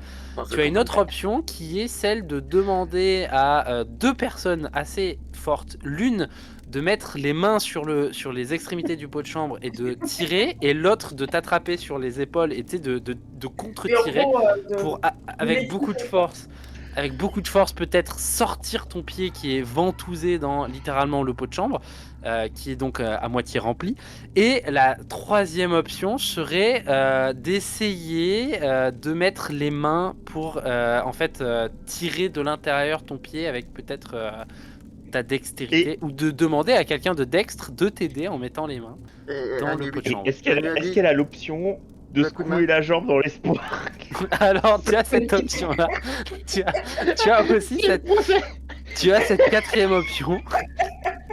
Tu as une autre option qui est celle de demander à deux personnes assez fortes, l'une de mettre les mains sur les extrémités du pot de chambre et de tirer, et l'autre de t'attraper sur les épaules et de Et en contre-tirer gros, pour avec beaucoup de force. Avec beaucoup de force, peut-être sortir ton pied qui est ventousé dans littéralement le pot de chambre, qui est donc à moitié rempli. Et la troisième option serait d'essayer de mettre les mains pour tirer de l'intérieur ton pied avec peut-être ta dextérité, ou de demander à quelqu'un de dextre de t'aider en mettant les mains dans le pot de Et chambre. Est-ce qu'elle a l'option de Un coup de secouer la jambe dans l'espoir? Alors tu as cette option là. Tu as aussi cette quatrième option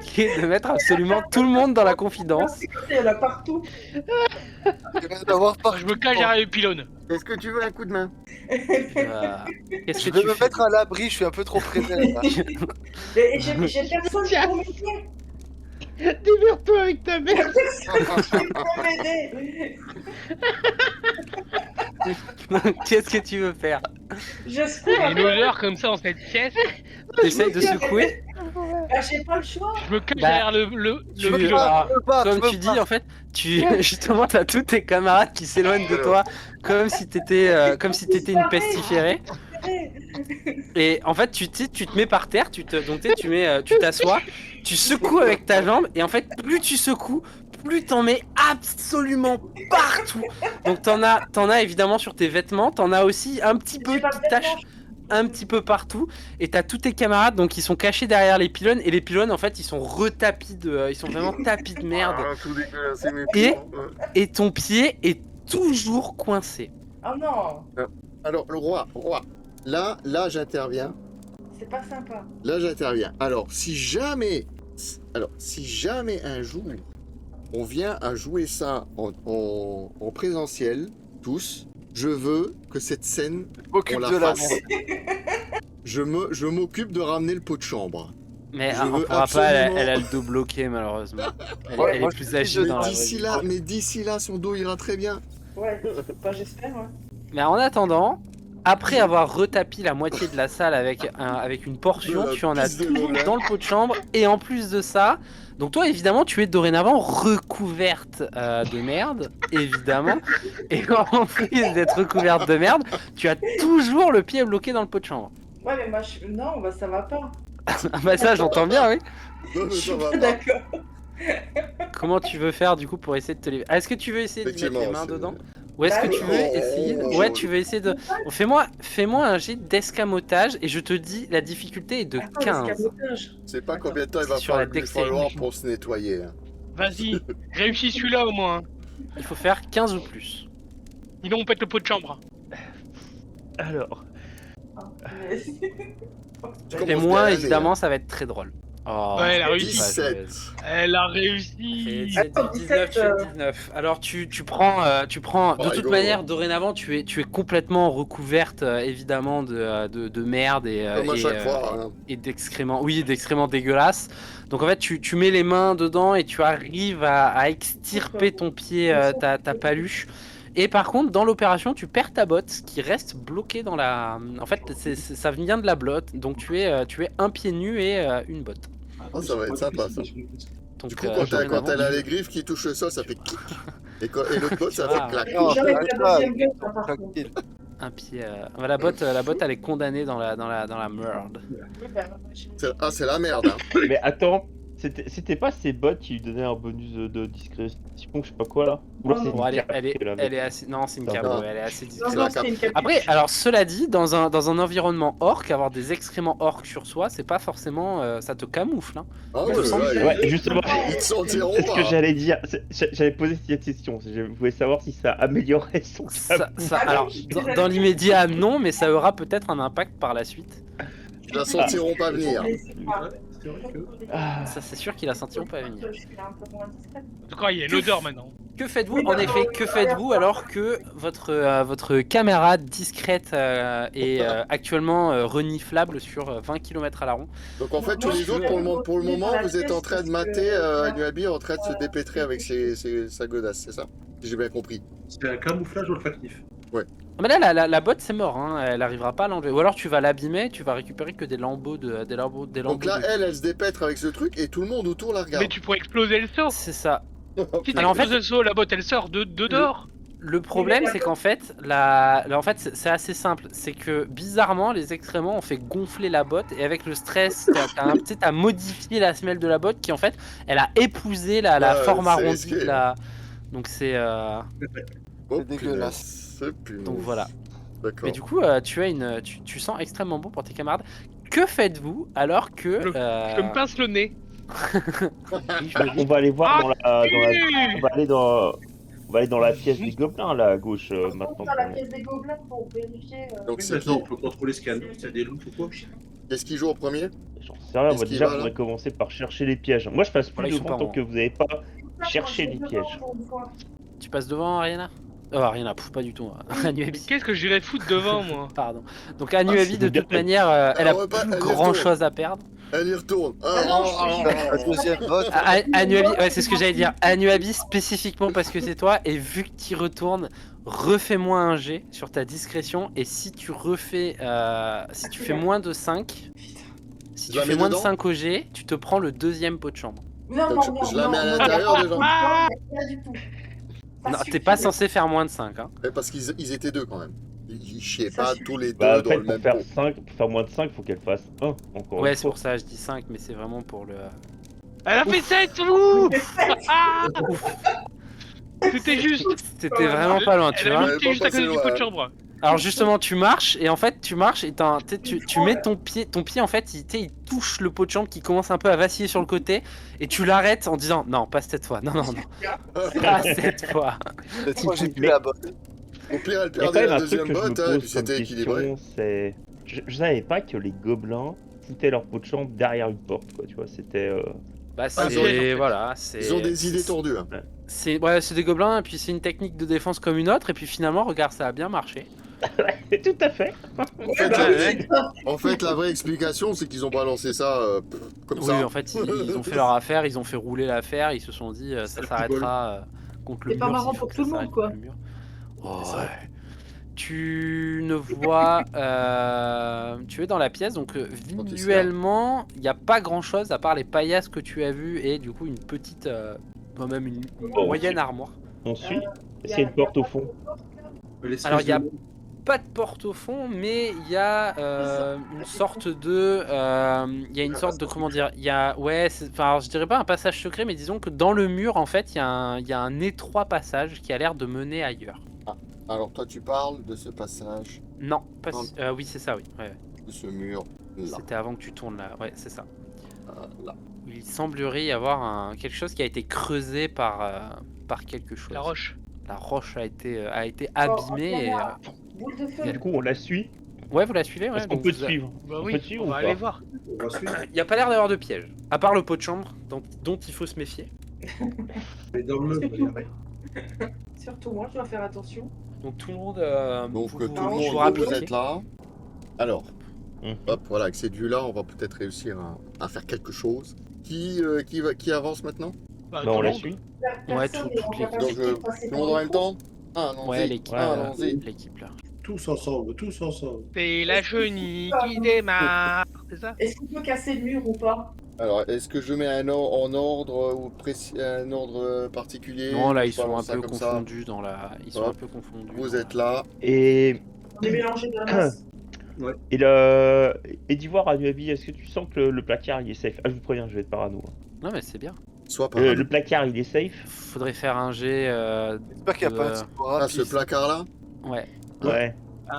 qui est de mettre absolument tout le monde dans la confidence. il y en a partout. Il va y en avoir partout. Je me cache derrière les pylônes. Est-ce que tu veux un coup de main? Qu'est-ce Je que vais tu me fais? mettre à l'abri, je suis un peu trop près d'elle. là. Mais j'ai personne pour m'aider. Démerde-toi avec ta mère. Pour m'aider. Qu'est-ce que tu veux faire? Je secours Il y a une odeur comme ça dans cette pièce. T'essayes de secouer? Bah, j'ai pas le choix. Je me cache Bah, derrière le Tu- pylône. alors, pas, comme tu peux tu dis, pas. en fait, justement, t'as tous tes camarades qui s'éloignent de toi, comme si t'étais une pestiférée. Et en fait, tu te mets par terre, tu t'assois, tu secoues avec ta jambe, et en fait, plus tu secoues, plus t'en mets absolument partout. Donc t'en as évidemment sur tes vêtements, t'en as aussi un petit peu J'ai pas qui de tâchent un petit peu partout, et t'as tous tes camarades donc qui sont cachés derrière les pylônes, et les pylônes en fait ils sont ils sont vraiment tapis de merde, Ah, tout dégueulasse, c'est mes Et- plans. et ton pied est toujours coincé. Oh non, Alors, le roi, là, j'interviens. c'est pas sympa. Là, j'interviens. Alors, si jamais un jour, on vient à jouer ça en présentiel, tous, je veux que cette scène, M'occupe on la de la fasse. Je m'occupe de ramener le pot de chambre. Mais Je on veux pourra pas, absolument- elle a le dos bloqué malheureusement. Elle Ouais, est moi, plus je agile dis dans la Mais vraie d'ici vie. là, son dos ira très bien. Ouais, bah j'espère, ouais. Mais en attendant, après avoir retapi la moitié de la salle avec une portion, De la tu en as pisse de toujours Lola. dans le pot de chambre, et en plus de ça, donc toi évidemment tu es dorénavant recouverte de merde, évidemment, et en plus d'être recouverte de merde, tu as toujours le pied bloqué dans le pot de chambre. Ouais, mais moi, non, bah ça va pas. Ah bah ça j'entends bien, oui. Non, Je mais suis ça va pas pas. d'accord. Comment tu veux faire du coup pour essayer de te libérer? Est-ce que tu veux essayer de mettre les Effectivement, mains c'est- dedans? Ou est-ce que Bah tu oui. veux essayer Ouais, tu veux essayer de... Bon, fais-moi un jet d'escamotage, et je te dis, la difficulté est de Attends, 15. l'escamotage. Je sais pas combien de temps il va C'est sur la lui falloir dextérité. pour se nettoyer. Hein. Vas-y, réussis celui-là au moins. Il faut faire 15 ou plus. Sinon on pète le pot de chambre. Alors, Mais- Tu Et commences moins, bien, évidemment, ça va être très drôle. Oh, Ouais, elle a c'est réussi. pas 17. joué. Elle a C'est réussi. c'est Attends, 19, 17, 19. Alors tu prends, de toute rigolo. manière, dorénavant, tu es complètement recouverte, évidemment, de merde Comme à chaque fois. Hein. et d'excréments, oui, d'excréments dégueulasses. Donc en fait, tu mets les mains dedans et tu arrives à extirper ton pied, ta paluche. Et par contre, dans l'opération, tu perds ta botte qui reste bloquée dans la... En fait, ça vient de la blotte, donc tu es un pied nu et une botte. Oh, ça va être sympa, ça. Donc, Du coup, quand dorénavant, elle a les griffes qui touchent le sol, ça fait clic. Et l'autre botte, ça Ah. fait clac. Non, J'aurais t'arrêtes la pas, deuxième gueule, par contre. tranquille. un pied... La botte, elle est condamnée dans la merde. Oui, bah, j'ai- C'est la merde. Hein. mais attends, c'était pas ces bots qui lui donnaient un bonus de discrétion, je sais pas quoi là? Ou alors Non, c'est Bon, une elle carte est, que la elle est assez... Non, c'est une Non, cape, non. ouais, elle est assez Non, discrète. non, c'était une capuche. Après, alors cela dit, dans un environnement orc, avoir des excréments orcs sur soi, c'est pas forcément... ça te camoufle, hein. Ah Je ouais, sens ouais, que- Ouais, justement, ils te sentiront c'est ce que pas. j'allais dire. J'avais posé cette question. Je voulais savoir si ça améliorait son Ça, camouflage. alors, dans l'immédiat, non, mais ça aura peut-être un impact par la suite. Ils la sentiront pas venir. Mais c'est pas- C'est vrai que. Ah, Ça, c'est sûr qu'ils la sentiront pas venir. Je suis un peu moins discrète. En tout cas, il y a une odeur maintenant. Que faites-vous? Oui, En bah, effet, que faites-vous alors que votre camarade discrète est actuellement reniflable sur 20 km à la ronde? Donc en fait, tous les autres, pour le moment, vous êtes en train de mater Anuabi en train de se dépêtrer avec sa godasse, c'est ça? Si j'ai bien compris. C'est un camouflage olfactif. Mais là, la botte, c'est mort, hein. Elle arrivera pas à l'enlever. Ou alors tu vas l'abîmer, tu vas récupérer que des lambeaux de... Donc là, elle se dépêtre avec ce truc et tout le monde autour la regarde. Mais tu pourrais exploser le seau. C'est ça. Si tu Alors, en fait- exploses le seau, la botte elle sort de dehors. Le problème, c'est qu'en fait, en fait, c'est assez simple. C'est que bizarrement, les excréments ont fait gonfler la botte, et avec le stress, t'as modifié la semelle de la botte qui, en fait, elle a épousé la Ouais, forme c'est arrondie risqué. de la. Donc c'est. Oh, C'est dégueulasse. punaise. Donc voilà. D'accord. Mais du coup, tu sens extrêmement bon pour tes camarades. Que faites-vous alors que. Je me pince le nez. Oui, je me dis- on va aller voir Ah, dans la. On va aller dans la pièce des gobelins là à gauche On maintenant. va dans la pièce des gobelins pour vérifier. Donc Oui, c'est maintenant, qui? on peut contrôler ce qu'il y a, s'il y a des loups ou quoi. Qu'est-ce qui joue en premier? J'en sais rien, Qu'est-ce moi qui déjà va, là faudrait commencer par chercher les pièges. Moi je passe Voilà, plus ils sont devant pas tant en- que vous n'avez pas cherché les pièges. Tu passes devant, Ariana? Oh, Ariana, pas du tout. Anuabi. Qu'est-ce que j'irais foutre devant moi? Pardon. Donc Anuabi, c'est de bien. toute manière, elle a ouais, bah, plus elle y grand retourne. chose à perdre. Elle y retourne. La deuxième vote. Anuabi, ouais, c'est ce que j'allais dire. Anuabi spécifiquement parce que c'est toi, et vu que tu y retournes, refais-moi un jet sur ta discrétion, et si tu refais, si tu fais moins de 5, si Je tu la fais mets moins de dedans 5 OG, tu te prends le deuxième pot de chambre. Non, Donc, non, non, je la non, mets à non, l'intérieur non, déjà. non, pas du tout. Ça Non, suffit. t'es pas censé faire moins de 5. Hein. Mais parce qu'ils étaient deux quand même. Ils chiaient Ça pas suffit. tous les deux Bah, en dans fait, le pour même faire pot. 5, pour faire moins de 5, faut qu'elle fasse 1, encore Ouais, une c'est fois. pour ça que je dis 5, mais c'est vraiment pour le... Elle a fait 7 ouh Mais faites. Ah C'était juste. C'était vraiment pas loin, tu Elle a vois. Ouais, lutté pas juste à côté passé du pot de loin. chambre. Alors justement, tu marches et en fait, tu marches et tu mets ton pied en fait, il touche le pot de chambre qui commence un peu à vaciller sur le côté et tu l'arrêtes en disant non, pas cette fois, non, pas cette fois. Cette fois, j'ai plus Mais- la bonne. Au pire, elle Il y a quand perdait même la un truc deuxième que je me botte, hein, et puis pose comme c'était équilibré. question, c'est... Je savais pas que les gobelins foutaient leur pot de chambre derrière une porte, quoi, tu vois, c'était... Bah Ah, ils ont- c'est voilà, c'est. Ils ont des idées tordues. Hein. C'est des gobelins et puis c'est une technique de défense comme une autre et puis finalement, regarde, ça a bien marché. Tout à fait. En fait, la vraie explication, c'est qu'ils ont balancé ça comme Oui, ça. en fait, ils ont fait leur affaire, ils ont fait rouler l'affaire, ils se sont dit ça le s'arrêtera contre le C'est mur. pas marrant s'il faut pour que tout ça le monde, s'arrête quoi. contre le mur. Oh, C'est ça. ouais. Tu ne vois, tu es dans la pièce, donc visuellement, il n'y a pas grand chose à part les paillasses que tu as vues et du coup une petite, même une moyenne armoire. On suit. Est-ce qu'il y a une porte au fond? Alors, il y a pas de porte au fond, mais il y a une sorte de, il y a une sorte de, comment dire, il y a, ouais, enfin, alors, je dirais pas un passage secret, mais disons que dans le mur, en fait, il y a un étroit passage qui a l'air de mener ailleurs. Alors, toi, tu parles de ce passage, Non, pas Non. oui, c'est ça, oui. Ouais. de ce mur là. C'était avant que tu tournes là, ouais, c'est ça. Là. Il semblerait y avoir quelque chose qui a été creusé par quelque chose. La roche. La roche a été abîmée. Boule de feu. Du coup, on la suit. Ouais, vous la suivez, ouais. Est-ce qu'on donc peut vous te a- suivre? Bah On oui, peut te suivre on ou va pas aller voir. On va suivre. Il n'y a pas l'air d'avoir de piège, à part le pot de chambre, dont il faut se méfier. Mais dans le meuble, il y a rien. Surtout moi, je dois faire attention. Donc tout le monde, Donc, vous, tout le vous monde, vous rapprochez. êtes là. Alors, Mhm. hop, voilà, avec cette vue-là, on va peut-être réussir à faire quelque chose. Qui avance maintenant? Bah, Bah, Non, tout on le la monde. suit. Ouais, Personne toute n'est en l'équipe. capacité Donc, de passer Tout le monde en même temps? Ah, allons-y. Ouais, l'équipe. Ah, allons-y. L'équipe là. Tous ensemble, tous ensemble. C'est la chenille qui démarre. C'est ça? Est-ce qu'on peut casser le mur ou pas? Alors, est-ce que je mets en ordre ou un ordre particulier? Non, là Je ils sont un balance ça peu comme ça. confondus dans la. Ils sont Hop. un peu confondus. Vous dans êtes la- là. Et, On est mélangé de la masse. et d'Ivoire, à Nuabi, est-ce que tu sens que le placard il est safe? Ah, je vous préviens, je vais être parano. Hein. Non, mais c'est bien. Soit par Le placard il est safe? Faudrait faire un jet. J'espère qu'il n'y a pas un type Ah, ce placard-là, Ouais. Ouais.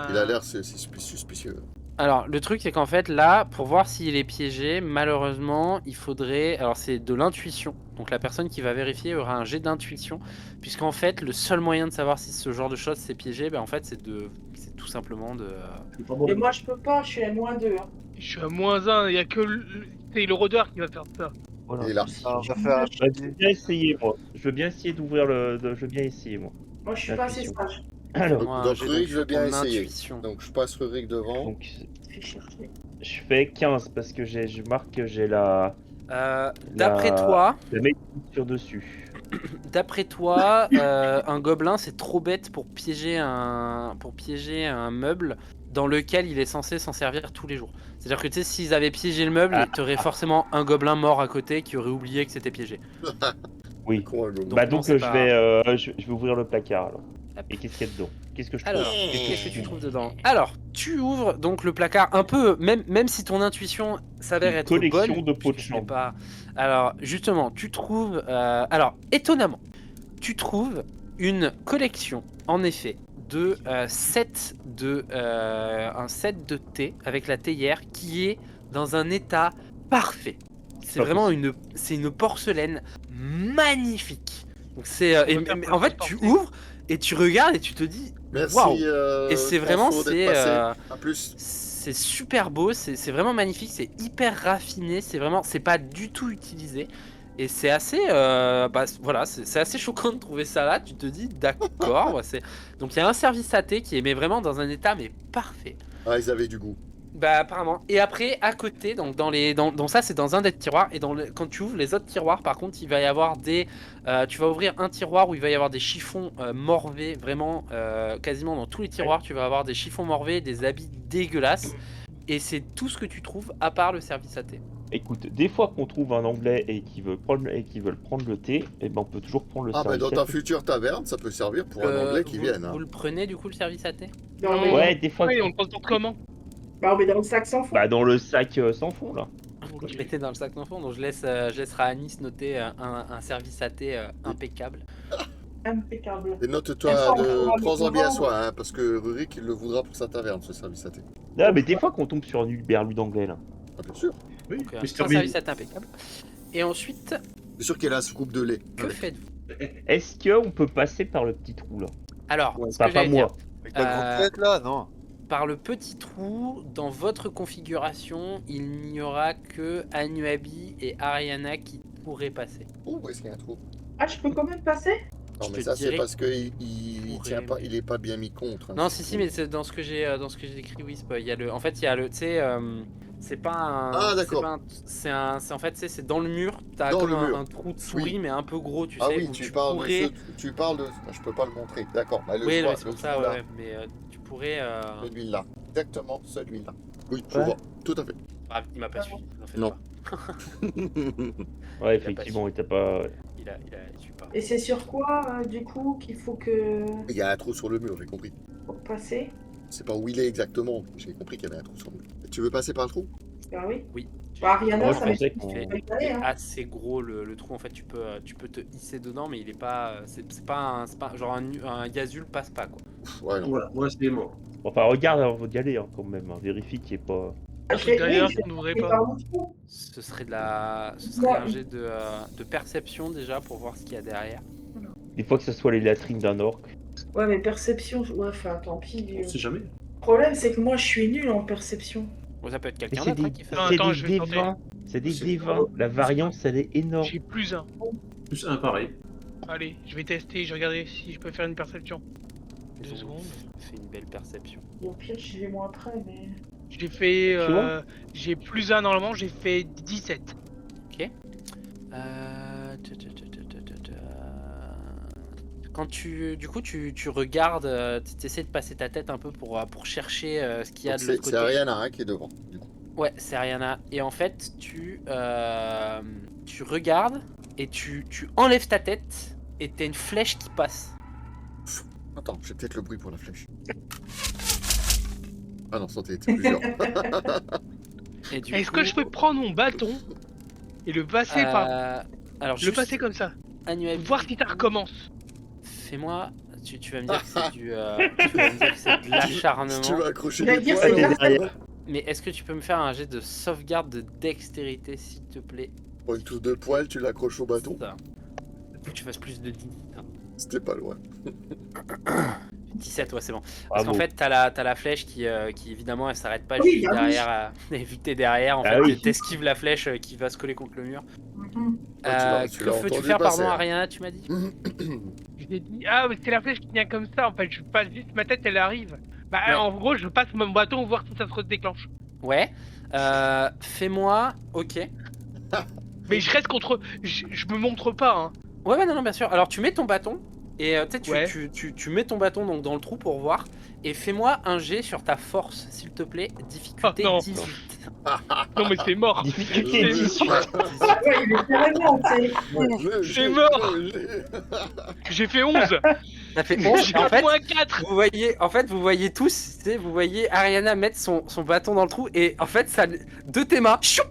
il a l'air c'est suspicieux. Alors, le truc, c'est qu'en fait, là, pour voir s'il est piégé, malheureusement, il faudrait. Alors, c'est de l'intuition. Donc, la personne qui va vérifier aura un jet d'intuition. Puisqu'en fait, le seul moyen de savoir si ce genre de choses c'est piégé, ben, en fait, c'est tout simplement de. C'est pas bon. Et moi, je peux pas, je suis à -2. Hein. Je suis à -1, il y a que c'est le rôdeur qui va faire ça. Voilà. Et là, Alors, on va faire un Bah, je veux bien essayer, moi. Je veux bien essayer d'ouvrir le. Je veux bien essayer, moi. Moi, je suis pas assez Intuition. sage. Alors, Moi, un donc, jet Rurik, je veux bien d'intuition, essayer. intuition. donc je passe Rurik devant. donc, Fais chercher. je fais 15 parce que je marque que j'ai la D'après La- toi, sur dessus. D'après toi, un gobelin c'est trop bête pour piéger un meuble dans lequel il est censé s'en servir tous les jours. C'est-à-dire que tu sais, s'ils avaient piégé le meuble, tu aurais forcément un gobelin mort à côté qui aurait oublié que c'était piégé. Oui. Quoi, le- Bah non, donc c'est je pas- vais ouvrir le placard alors. Hop. Et qu'est-ce qu'il y a dedans? Qu'est-ce que je trouve? Alors, qu'est-ce que tu trouves dedans? Alors, tu ouvres donc le placard un peu, même si ton intuition s'avère Une être collection bonne, de pots de puisque tu n'es chambre. pas. Alors, justement, tu trouves. Alors, étonnamment, tu trouves une collection, en effet, de un set de thé avec la théière qui est dans un état parfait. C'est Pas vraiment une porcelaine magnifique. Donc c'est On peut faire mais pour en fait le tu transporter. ouvres et tu regardes et tu te dis Merci. waouh. Et c'est vraiment François, d'être passé. c'est À plus. c'est super beau, c'est vraiment magnifique, c'est hyper raffiné, c'est pas du tout utilisé et c'est assez voilà, c'est assez choquant de trouver ça là. Tu te dis d'accord, ouais, donc il y a un service à thé qui est mais vraiment dans un état mais parfait. Ah, ils avaient du goût. Bah apparemment. Et après, à côté, donc dans ça c'est dans un des tiroirs et quand tu ouvres les autres tiroirs, par contre, il va y avoir tu vas ouvrir un tiroir où il va y avoir des chiffons morvés, vraiment quasiment dans tous les tiroirs, tu vas avoir des chiffons morvés, des habits dégueulasses. Et c'est tout ce que tu trouves à part le service à thé. Écoute, des fois qu'on trouve un anglais et qu'ils veulent prendre le thé, et ben on peut toujours prendre le Ah, service dans à ta thé. future taverne, ça peut servir pour un anglais qui vous, vienne. Hein. Vous le prenez du coup le service à thé? Non, mais... Ouais, des fois. Oui, on le transporte comment? Bah, on met dans le sac sans fond. Bah dans le sac sans fond là. Vous le mettez dans le sac d'enfant, donc je laisse Raanis noter un service à thé impeccable. Impeccable. Et note-toi, prends-en bien soin, hein, parce que Rurik, il le voudra pour sa taverne, ce service à thé. Non mais des fois qu'on tombe sur un berlu d'anglais là. Ah, bien sûr. Oui, Donc un Mr. Bean. service à thé impeccable. Et ensuite, Bien sûr qu'il a la soucoupe de lait. que faites-vous? Est-ce qu'on peut passer par le petit trou là? Alors, Ouais, ce pas que j'allais moi. dire, Avec la grosse tête là, non. par le petit trou, dans votre configuration, il n'y aura que Anuabi et Ariana qui pourraient passer. Oh, où est-ce qu'il y a un trou? Ah, je peux quand même passer? Non, Je mais te ça, c'est dirais parce qu'il pourrait, tient pas, mais- il est pas bien mis contre. hein. Non, si, mais c'est dans ce que j'ai écrit, Wisp. Il y a le, en fait, il y a le, tu sais, c'est pas un. Ah, d'accord. C'est en fait, tu sais, c'est dans le mur. T'as Dans comme le un, mur. un trou de souris, mais un peu gros, tu Ah sais. oui, où tu parles pourrais... de tu parles de. Ah, je peux pas le montrer. D'accord. Bah, le Oui, soir, mais c'est le pour ça, celui-là. ouais. Mais tu pourrais. Celui-là. Exactement, celui-là. Oui, je Ouais. vois. Tout à fait. Ah, il m'a pas suivi. N'en faites Non. pas. Ouais effectivement il t'a pas. Il suit pas. Et c'est sur quoi, du coup, qu'il faut que... Il y a un trou sur le mur, j'ai compris. pour passer? C'est pas où il est exactement. J'ai compris qu'il y avait un trou sur le mur. Tu veux passer par le trou? Bah oui. Oui. Bah, Ariana, Ouais, ça je m'est pensais Il qu'on- fait pas allé, hein. assez gros le trou. En fait, tu peux te hisser dedans, mais il est pas. C'est pas genre un Yazul passe pas quoi. Pff, ouais, non. Voilà, moi c'est mort. Enfin regarde avant d'y aller hein, quand même. Hein. Vérifie qu'il n'y ait pas. Je vais- D'ailleurs, oui, je on n'ouvrait vais pas. par le trou. Ce serait un jet de perception déjà pour voir ce qu'il y a derrière. Des fois que ce soit les latrines d'un orc. Ouais, mais perception, ouais, enfin, tant pis. On sait jamais. Le problème, c'est que moi, je suis nul en perception. Bon, ça peut être Mais quelqu'un c'est d'autre des, hein, qui fait. Non, c'est attends, des je vais tenter. D20. C'est des C'est- D20. La variance elle est énorme. J'ai plus un. Plus un pareil. Allez, je vais tester, je vais regarder si je peux faire une perception. Ils 2 ont secondes. fait une belle perception. Et au pire, j'y vais moins après, mais... J'ai fait. Tu vois J'ai plus un normalement, j'ai fait 17. Ok. Quand du coup, tu regardes, tu essaies de passer ta tête un peu pour chercher ce qu'il y a Donc de l'autre c'est côté. Ariana hein, qui est devant. Du coup. Ouais, c'est Ariana. Et en fait, tu regardes et tu enlèves ta tête et t'as une flèche qui passe. Attends, j'ai peut-être le bruit pour la flèche. Ah non, ça t'es plusieurs. Et du Est-ce coup, que je peux prendre mon bâton et le passer par. alors, Le juste, passer comme ça. Anuabi, Voir si ça recommence. fais-moi. Tu vas me dire que c'est tu vas me dire que c'est de Si l'acharnement. tu veux accrocher Je vais des dire, poils, c'est Ouais, t'es derrière. Mais est-ce que tu peux me faire un jet de sauvegarde de dextérité, s'il te plaît? pour une tour de poil, tu l'accroches au bâton. Ça. Faut que tu fasses plus de 10. hein. C'était pas loin. 17, ouais, c'est bon. Parce Bravo. qu'en fait, t'as la flèche qui évidemment, elle s'arrête pas Oui, juste ah oui. derrière. Et vu que t'es derrière, en Ah fait, oui. t'esquives la flèche qui va se coller contre le mur. Mhm. Ah, tu Que l'as veux-tu entendu faire, passer, pardon, hein. Ariana, tu m'as dit? Je t'ai dit, ah, mais c'est la flèche qui vient comme ça. En fait, je passe juste ma tête, elle arrive. Bah, Ouais. en gros, je passe mon bâton voir si ça se déclenche. Ouais. Fais-moi. Ok. Mais je reste contre. Je me montre pas, hein. Ouais, non, bien sûr. Alors, tu mets ton bâton. Et tu sais, Ouais. tu mets ton bâton donc, dans le trou pour voir. Et fais-moi un jet sur ta force, s'il te plaît. Difficulté Oh, non. 18. Non, mais c'est mort. Difficulté C'est- 18. Ouais, il est carrément, tu sais. C'est mort. J'ai fait 11. Ça fait 11. J'ai En un fait, point 4. vous voyez tous, tu sais, vous voyez Ariana mettre son bâton dans le trou et en fait, ça, de tes mains, choup,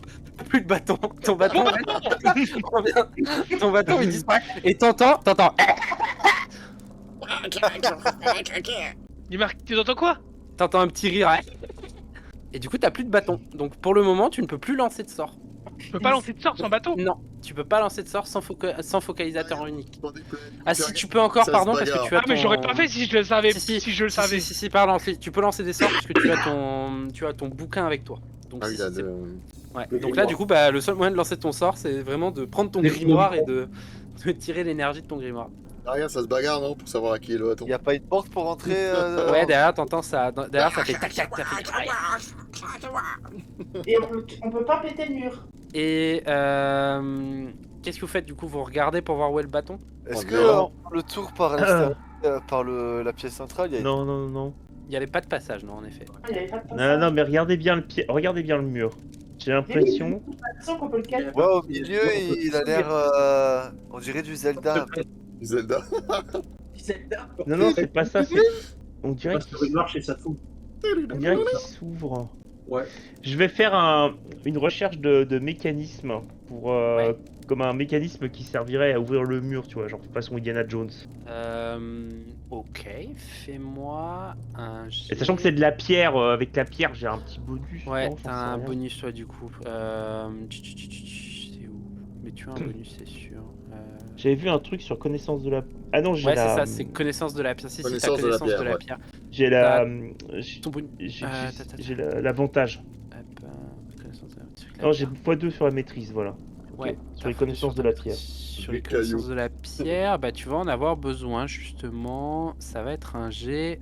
plus de bâton. Ton bâton, en fait, ton bâton il disparaît et t'entends. Il marque, tu entends quoi? T'entends un petit rire. Et du coup, t'as plus de bâton. Donc pour le moment, tu ne peux plus lancer de sort. Je peux pas lancer de sort sans bâton. Non, tu peux pas lancer de sort sans focalisateur unique. J'en ai plein. Ah si, tu peux encore, Ça se pardon, parce que bagarre. tu as Ah, mais ton- j'aurais pas fait si je le savais. Si, Si je le savais. Si, pardon, tu peux lancer des sorts parce que tu as ton bouquin avec toi. Donc, Ah oui, là, c'est- de... ouais. Le Donc là, grimoire. du coup, le seul moyen de lancer ton sort, c'est vraiment de prendre ton Le grimoire et grimoire. de tirer l'énergie de ton grimoire. Derrière, ça se bagarre, non? Pour savoir à qui est le bâton. Y a pas une porte pour rentrer Ouais, derrière, t'entends ça. Derrière, ça fait tac tac, ça fait tac. Et on peut pas péter le mur. Et qu'est-ce que vous faites du coup? Vous regardez pour voir où est le bâton? Est-ce On que verra. le tour par l'extérieur, par la pièce centrale, y a Non. Il n'y avait pas de passage, non, en effet. Il y avait pas de Non, passage. non, mais regardez bien regardez bien le mur. J'ai l'impression. L'impression qu'on peut le cacher. Ouais, au milieu, il a l'air. On dirait du Zelda. un peu. Zelda. Zelda. Non, non, c'est pas ça. On dirait Parce que une marche et ça fout. qu'il s'ouvre. Ouais. Je vais faire une recherche de mécanisme pour comme un mécanisme qui servirait à ouvrir le mur, tu vois, genre façon Indiana Jones. Ok, fais-moi un jet. Et sachant que c'est de la pierre, avec la pierre, j'ai un petit bonus. Ouais, non, j'en sais t'as un rien. bonus, toi, du coup. C'est où? Mais tu as un bonus, c'est sûr. J'avais vu un truc sur connaissance de la. Ah non, j'ai Ouais, la. c'est ça, c'est connaissance de la pierre. Si, t'as Connaissance de la connaissance de la pierre, pierre. J'ai la. Ton bonus. J'ai l'avantage. Hop, connaissance de la pierre. Non, j'ai x2 sur la maîtrise, voilà. Ok, Ouais, sur les connaissances de la pierre. Sur Des les connaissances cailloux. de la pierre, bah tu vas en avoir besoin justement. Ça va être un jet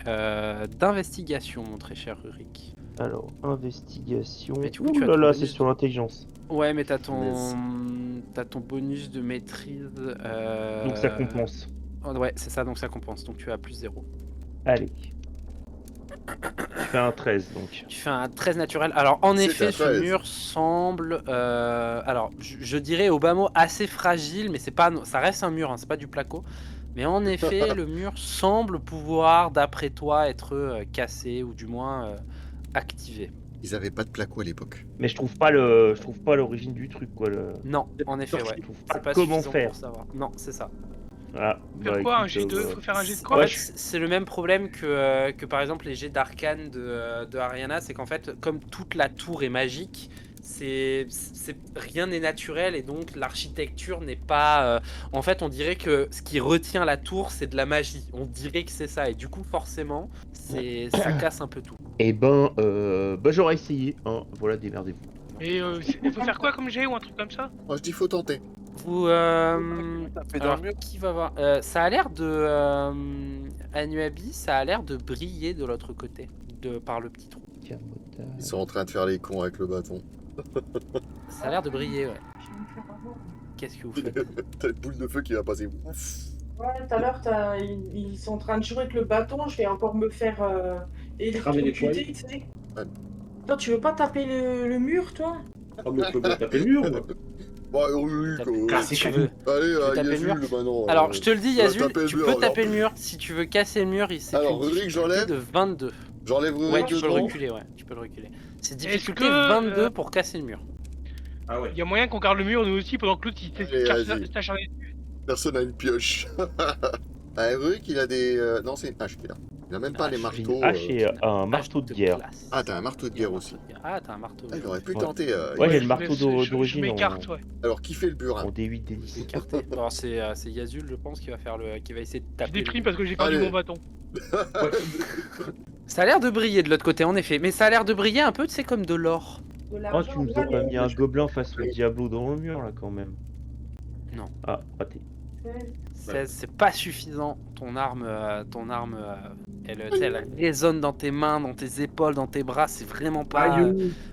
d'investigation, mon très cher Rurik. Alors, investigation. Mais du coup, Ouh tu as là ton là, bonus c'est sur l'intelligence. Ouais, mais t'as Punaise. ton bonus de maîtrise. Donc ça compense. Ouais, c'est ça, donc ça compense. Donc tu as plus 0. Allez. Je fais un 13 donc. Tu fais un 13 naturel. Alors en C'est effet, un ce 13. mur semble, alors je dirais au bas mot assez fragile, mais c'est pas, ça reste un mur, hein, c'est pas du placo. Mais en effet, le mur semble pouvoir, d'après toi, être cassé ou du moins activé. Ils avaient pas de placo à l'époque. Mais je trouve pas l'origine du truc quoi. Non, en effet, ouais. Je trouve pas C'est pas comment suffisant faire. pour savoir. Non, c'est ça. Ah, Faire quoi, un jet de... Faut faire un jet de quoi En Ouais, fait, c'est le même problème que par exemple les jets d'arcane de Ariana, c'est qu'en fait, comme toute la tour est magique, rien n'est naturel et donc l'architecture n'est pas. En fait, on dirait que ce qui retient la tour, c'est de la magie. On dirait que c'est ça et du coup, forcément, ça casse un peu tout. Et ben, j'aurais essayé. Hein. Voilà, démerdez-vous. Et il faut faire quoi comme jet ou un truc comme ça? Moi, je dis faut tenter. Vous, Taper dans alors, le mur. qui va voir ça a l'air de Anuabi, ça a l'air de briller de l'autre côté, par le petit trou. Ils sont en train de faire les cons avec le bâton. Ça a l'air de briller, ouais. Je vais me faire avoir. Qu'est-ce que vous faites? T'as une boule de feu qui va passer. Ouf. Ouais, tout à l'heure, ils sont en train de jouer avec le bâton. Je vais encore me faire Cramer les électrocuter, tu sais. Ouais. Toi, tu veux pas taper le mur, toi? Ah, mais on peut bien taper le mur, moi. Bah oui, quoi. Si tu veux. Allez, taper le Yazul, maintenant. Alors, je te le dis, Yazul, taper le tu mur, peux alors. taper le mur. Si tu veux casser le mur, c'est Alors, une Rurik, difficulté j'enlève. de 22. J'enlève Rurik Ouais, tu peux le dedans. reculer, ouais. Tu peux le reculer. C'est Est-ce difficulté que, 22 pour casser le mur. Ah ouais. Il y a moyen qu'on garde le mur nous aussi pendant que l'autre il Allez, vas-y. s'acharne. Personne a une pioche. Ah, Rurik, il a des... Non, c'est une hache qu'il a. Il a même pas les J'ai marteaux. une hache et un marteau de guerre. classe. Ah, t'as un marteau de guerre aussi. Ah, t'as un marteau. Ah, il aurait pu Ouais. tenter. Ouais, j'ai le je marteau laisse- je d'origine m'écarte, ouais. Alors, qui fait le burin en D8, D10. Écarté. Alors, c'est Yazul, je pense, qui va essayer de Je taper. déprime parce que j'ai perdu Allez. mon bâton. Ça a l'air de briller de l'autre côté, en effet. Mais ça a l'air de briller un peu, tu sais, comme de l'or. De Oh, l'argent, tu nous as ouais, pas mais- mis un gobelin face au Diablo dans le mur là quand même. Non. Ah, raté. 16, c'est pas suffisant. Ton arme, elle, tu sais, elle résonne dans tes mains, dans tes épaules, dans tes bras. C'est vraiment pas.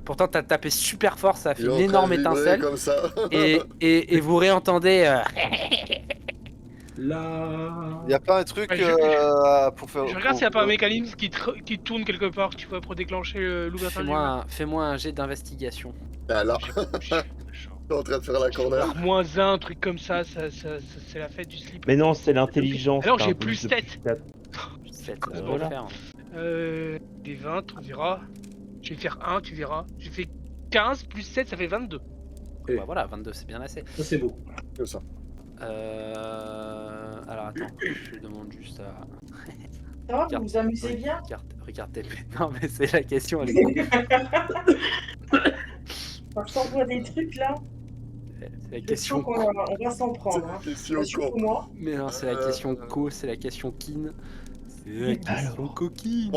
Pourtant, t'as tapé super fort, ça a fait Il est en une train énorme de vibrer étincelle. comme ça. Et vous réentendez. Là. Y a pas un truc Ouais, pour faire. Je regarde s'il n'y a pas un mécanisme qui tourne quelque part, tu vois, pour déclencher l'ouverture du mur. Fais-moi un jet d'investigation. Ah, là, t'es en train de faire la corner. Alors, -1, un truc comme ça, c'est la fête du slip. Mais non, c'est l'intelligence. Alors, t'as j'ai un bonus plus de 7. 4. 7, ça Voilà. doit le faire. Des 20, on verra. Je vais faire 1, tu verras. J'ai fait 15 plus 7, ça fait 22. Bah voilà, 22, c'est bien assez. Ça, c'est beau. Comme ça. Alors attends, je demande juste à. Ça va, vous vous amusez bien? Regarde tes. Non, mais c'est la question, elle est con. Quand je t'envoie des trucs là, C'est la je question sens qu'on va, on va s'en prendre. Hein. Question Surtout con. moi. Mais non, c'est la question co, c'est la question kin. C'est la question Alors. coquine.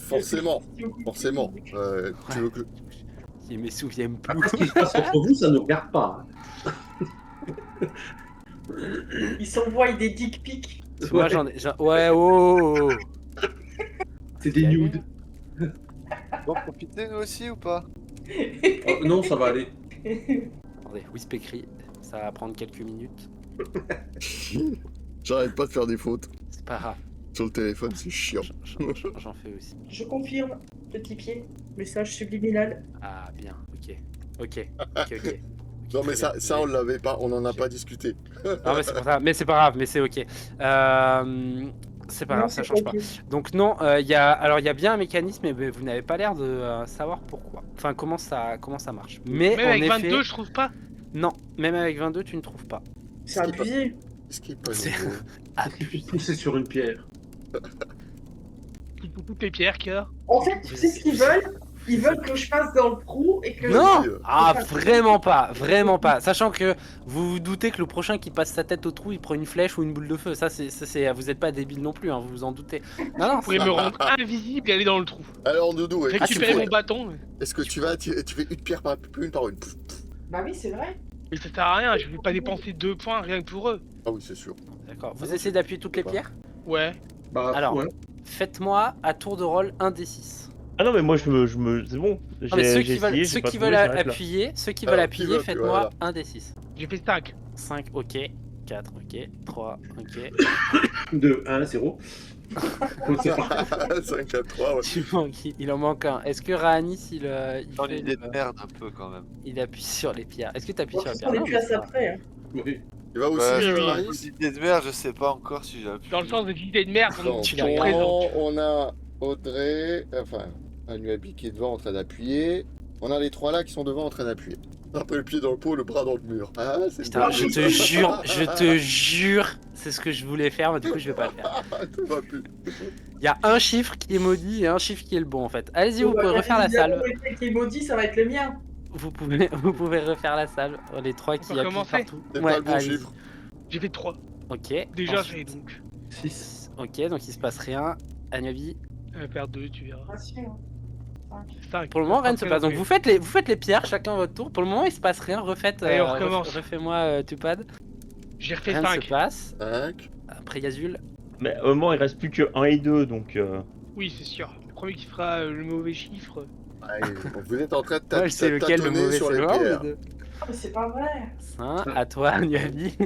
Forcément. Forcément. Tu veux que... Je me souviens plus. Après, ce qui se passe entre vous, ça ne regarde pas. Ils s'envoient des dick pics. Moi j'en ai. Ouais, oh, C'est des nudes. Bon, profiter nous aussi ou pas? Oh, non, ça va aller. Attendez, Wisp écrit. Ça va prendre quelques minutes. J'arrête pas de faire des fautes. C'est pas grave. Sur le téléphone, c'est chiant. J'en fais aussi. Je confirme, petit pied. Message subliminal. Ah, bien, ok. Ok. Non, mais Très bien. ça, on l'avait pas, on en a pas discuté. Non, mais c'est pour ça. Mais c'est pas grave, mais c'est ok. C'est pas Non, grave, ça c'est change pas. ok. Donc non, il y a bien un mécanisme, mais vous n'avez pas l'air de savoir pourquoi. Enfin, comment ça marche. Mais Même en avec effet, 22, je trouve pas. non, même avec 22, tu ne trouves pas. C'est abusé. Est-ce qu'il est pas C'est- nouveau? Je suis poussé sur une pierre. Toutes les pierres qu'il y a. En fait, tu sais ce qu'ils veulent? Ils veulent que je passe dans le trou et que... Non, Oui, ah vraiment pas. Sachant que vous vous doutez que le prochain qui passe sa tête au trou, il prend une flèche ou une boule de feu. Ça c'est, vous êtes pas débile non plus, hein, vous vous en doutez. Non, Vous pouvez me rendre invisible et aller dans le trou. Alors, Doudou, Ah, tu Récupérer peux. mon bâton. est-ce que tu vas tu fais une pierre par une par une? Bah oui, c'est vrai. Mais ça sert à rien, je vais pas dépenser 2 points rien que pour eux. Ah oui, c'est sûr. D'accord. Ah Vous non, essayez d'appuyer toutes les pas. pierres. Ouais. Bah, Alors. ouais. Faites-moi à tour de rôle 1 des 6. Ah non, mais moi, c'est bon. Non, mais ceux J'ai qui veulent, essayé, ceux j'ai pas qui trouvé, veulent j'arrête là. appuyer, ceux qui Alors, veulent qui appuyer, veut, faites-moi voilà. 1 des 6. J'ai fait 5. 5, ok. 4, ok. 3, ok. 2, 1, 0. Donc c'est parti. 5, 4, 3, ouais. Il en manque un. Est-ce que Rahanis, il Dans fait l'idée de merde un peu quand même. il appuie sur les pierres. Est-ce que tu appuies Bon, sur de les toute façon, pierres? on est Non, plus à mais ça ça- près. Hein. Oui. Tu vas aussi, Bah, oui, oui. Maris? l'idée de merde, je sais pas encore si j'ai appuyé. Dans le sens de l'idée de merde, Non, tu tu l'as la regardé. présentes. on a Audrey, enfin, Anuabi qui est devant en train d'appuyer. On a les trois là qui sont devant en train d'appuyer. Après le pied dans le pot, le bras dans le mur. Ah, c'est Putain, bien. je te jure, c'est ce que je voulais faire, mais du coup, je vais pas le faire. Tout va plus. Il y a un chiffre qui est maudit et un chiffre qui est le bon en fait. Allez-y, vous Bon, bah, pouvez refaire la évidemment, salle. Le truc qui est maudit, ça va être le mien. Vous pouvez refaire la salle. Les trois qui peut appuient commencer partout. C'est pas le bon allez-y. chiffre. J'ai fait 3. Ok. Déjà, ensuite- j'ai donc. 6. Ok, donc il se passe rien. Agnabi. Faire 2, tu verras. Rassure. 5. Pour le moment, rien ne se passe. Donc vous faites les pierres, chacun votre tour. Pour le moment, il se passe rien. Refaites. Allez, on recommence. Refais-moi Tupad. J'ai refait Rien ne se 5. passe. 5. Après Yazul. Mais au moment, il reste plus que 1 et 2, donc... Oui, c'est sûr. Le premier qui fera le mauvais chiffre. Vous êtes en train de Ouais, c'est lequel le tâtonner mauvais, sur c'est les le un ou le pierres. deux? Ah, mais c'est pas vrai. Ça, à toi, Agnabi.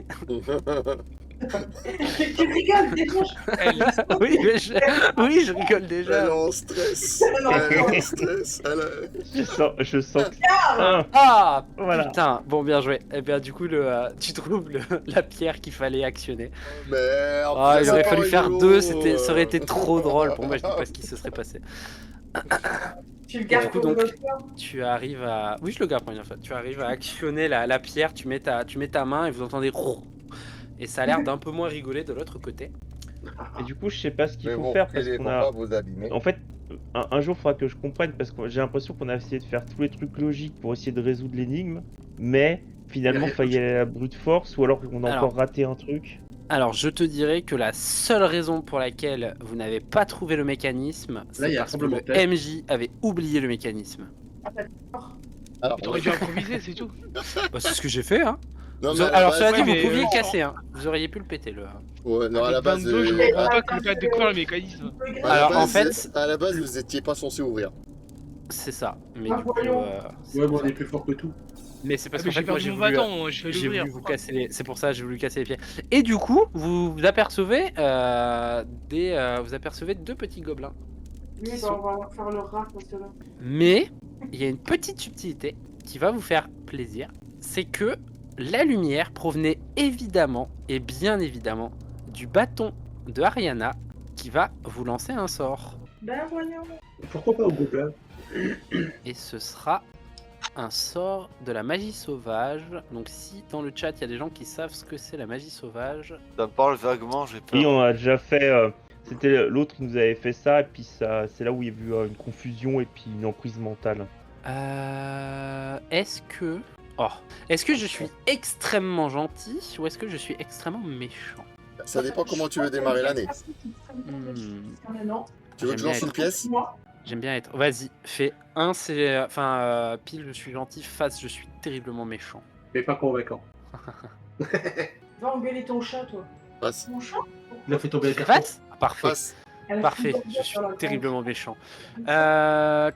Tu rigoles, décroche. oui, mais je rigole Elle déjà. est en stress. Non, Elle est non. en stress. Elle est... Je sens que... Ah, Ah voilà. putain, bon bien joué. Et bien du coup tu trouves la pierre qu'il fallait actionner. Merde. Ah, il aurait c'est fallu pas faire rigolo. 2, ça aurait été trop drôle pour moi, je sais pas ce qui se serait passé. Tu le gardes Du coup, pour une donc- autre fois. Tu arrives à... Oui je le garde pour une fois. Tu arrives à actionner la pierre, tu mets ta main et vous entendez... Et ça a l'air d'un peu moins rigoler de l'autre côté. Et du coup, je sais pas ce qu'il Mais faut bon, faire parce Télé, qu'on faut a... pas vous abîmer. En fait, un jour, il faudra que je comprenne parce que j'ai l'impression qu'on a essayé de faire tous les trucs logiques pour essayer de résoudre l'énigme, mais finalement, il fallait aller à la brute force ou alors on a Alors. encore raté un truc. Alors je te dirais que la seule raison pour laquelle vous n'avez pas trouvé le mécanisme, il c'est y a un parce que tremblement le de terre. MJ avait oublié le mécanisme. Ah, d'accord. Alors, T'aurais dû improviser, c'est tout. Bah, c'est ce que j'ai fait hein. non, mais à la Alors base- cela dit, ouais, mais, vous pouviez euh, casser hein. Vous auriez pu le péter le... Ouais, non, à la Avec base... 22, je euh, comprends pas que vous pas découvert le mécanisme. à la Alors, en base, fait- à la base, vous étiez pas censé ouvrir. C'est ça. Mais Ah, du coup, voyons. c'est Ouais, pour mais on ça. est plus fort que tout. Mais c'est parce Mais qu'en j'ai fait moi perdu j'ai mon voulu... bâton, je vais J'ai l'ouvrir. voulu vous casser les... C'est pour ça que j'ai voulu casser les pieds. Et du coup, vous apercevez vous apercevez 2 petits gobelins. Oui, bah, on va faire le rat parce que là. Mais il y a une petite subtilité qui va vous faire plaisir, c'est que la lumière provenait évidemment et bien évidemment du bâton de Ariana qui va vous lancer un sort. Ben voyons. Pourquoi pas au groupe là? Et ce sera un sort de la magie sauvage. Donc si dans le chat il y a des gens qui savent ce que c'est la magie sauvage, Ça me parle vaguement, j'ai peur. Oui, on a déjà fait... C'était l'autre qui nous avait fait ça, et puis ça, c'est là où il y a eu une confusion et puis une emprise mentale. est-ce que je suis extrêmement gentil ou est-ce que je suis extrêmement méchant? Ça dépend comment tu veux démarrer l'année. Non. Tu veux que je lance une pièce? Moi. J'aime bien être. Vas-y, fais 1, c'est. Enfin, pile, je suis gentil, face, je suis terriblement méchant. Mais pas convaincant. Va engueuler ton chat, toi. Passe. Mon chat. Il a fait tomber le carton. Face Parfait, Passe. Elle a parfait, fait une je bonne suis sur la terriblement méchant. Alors.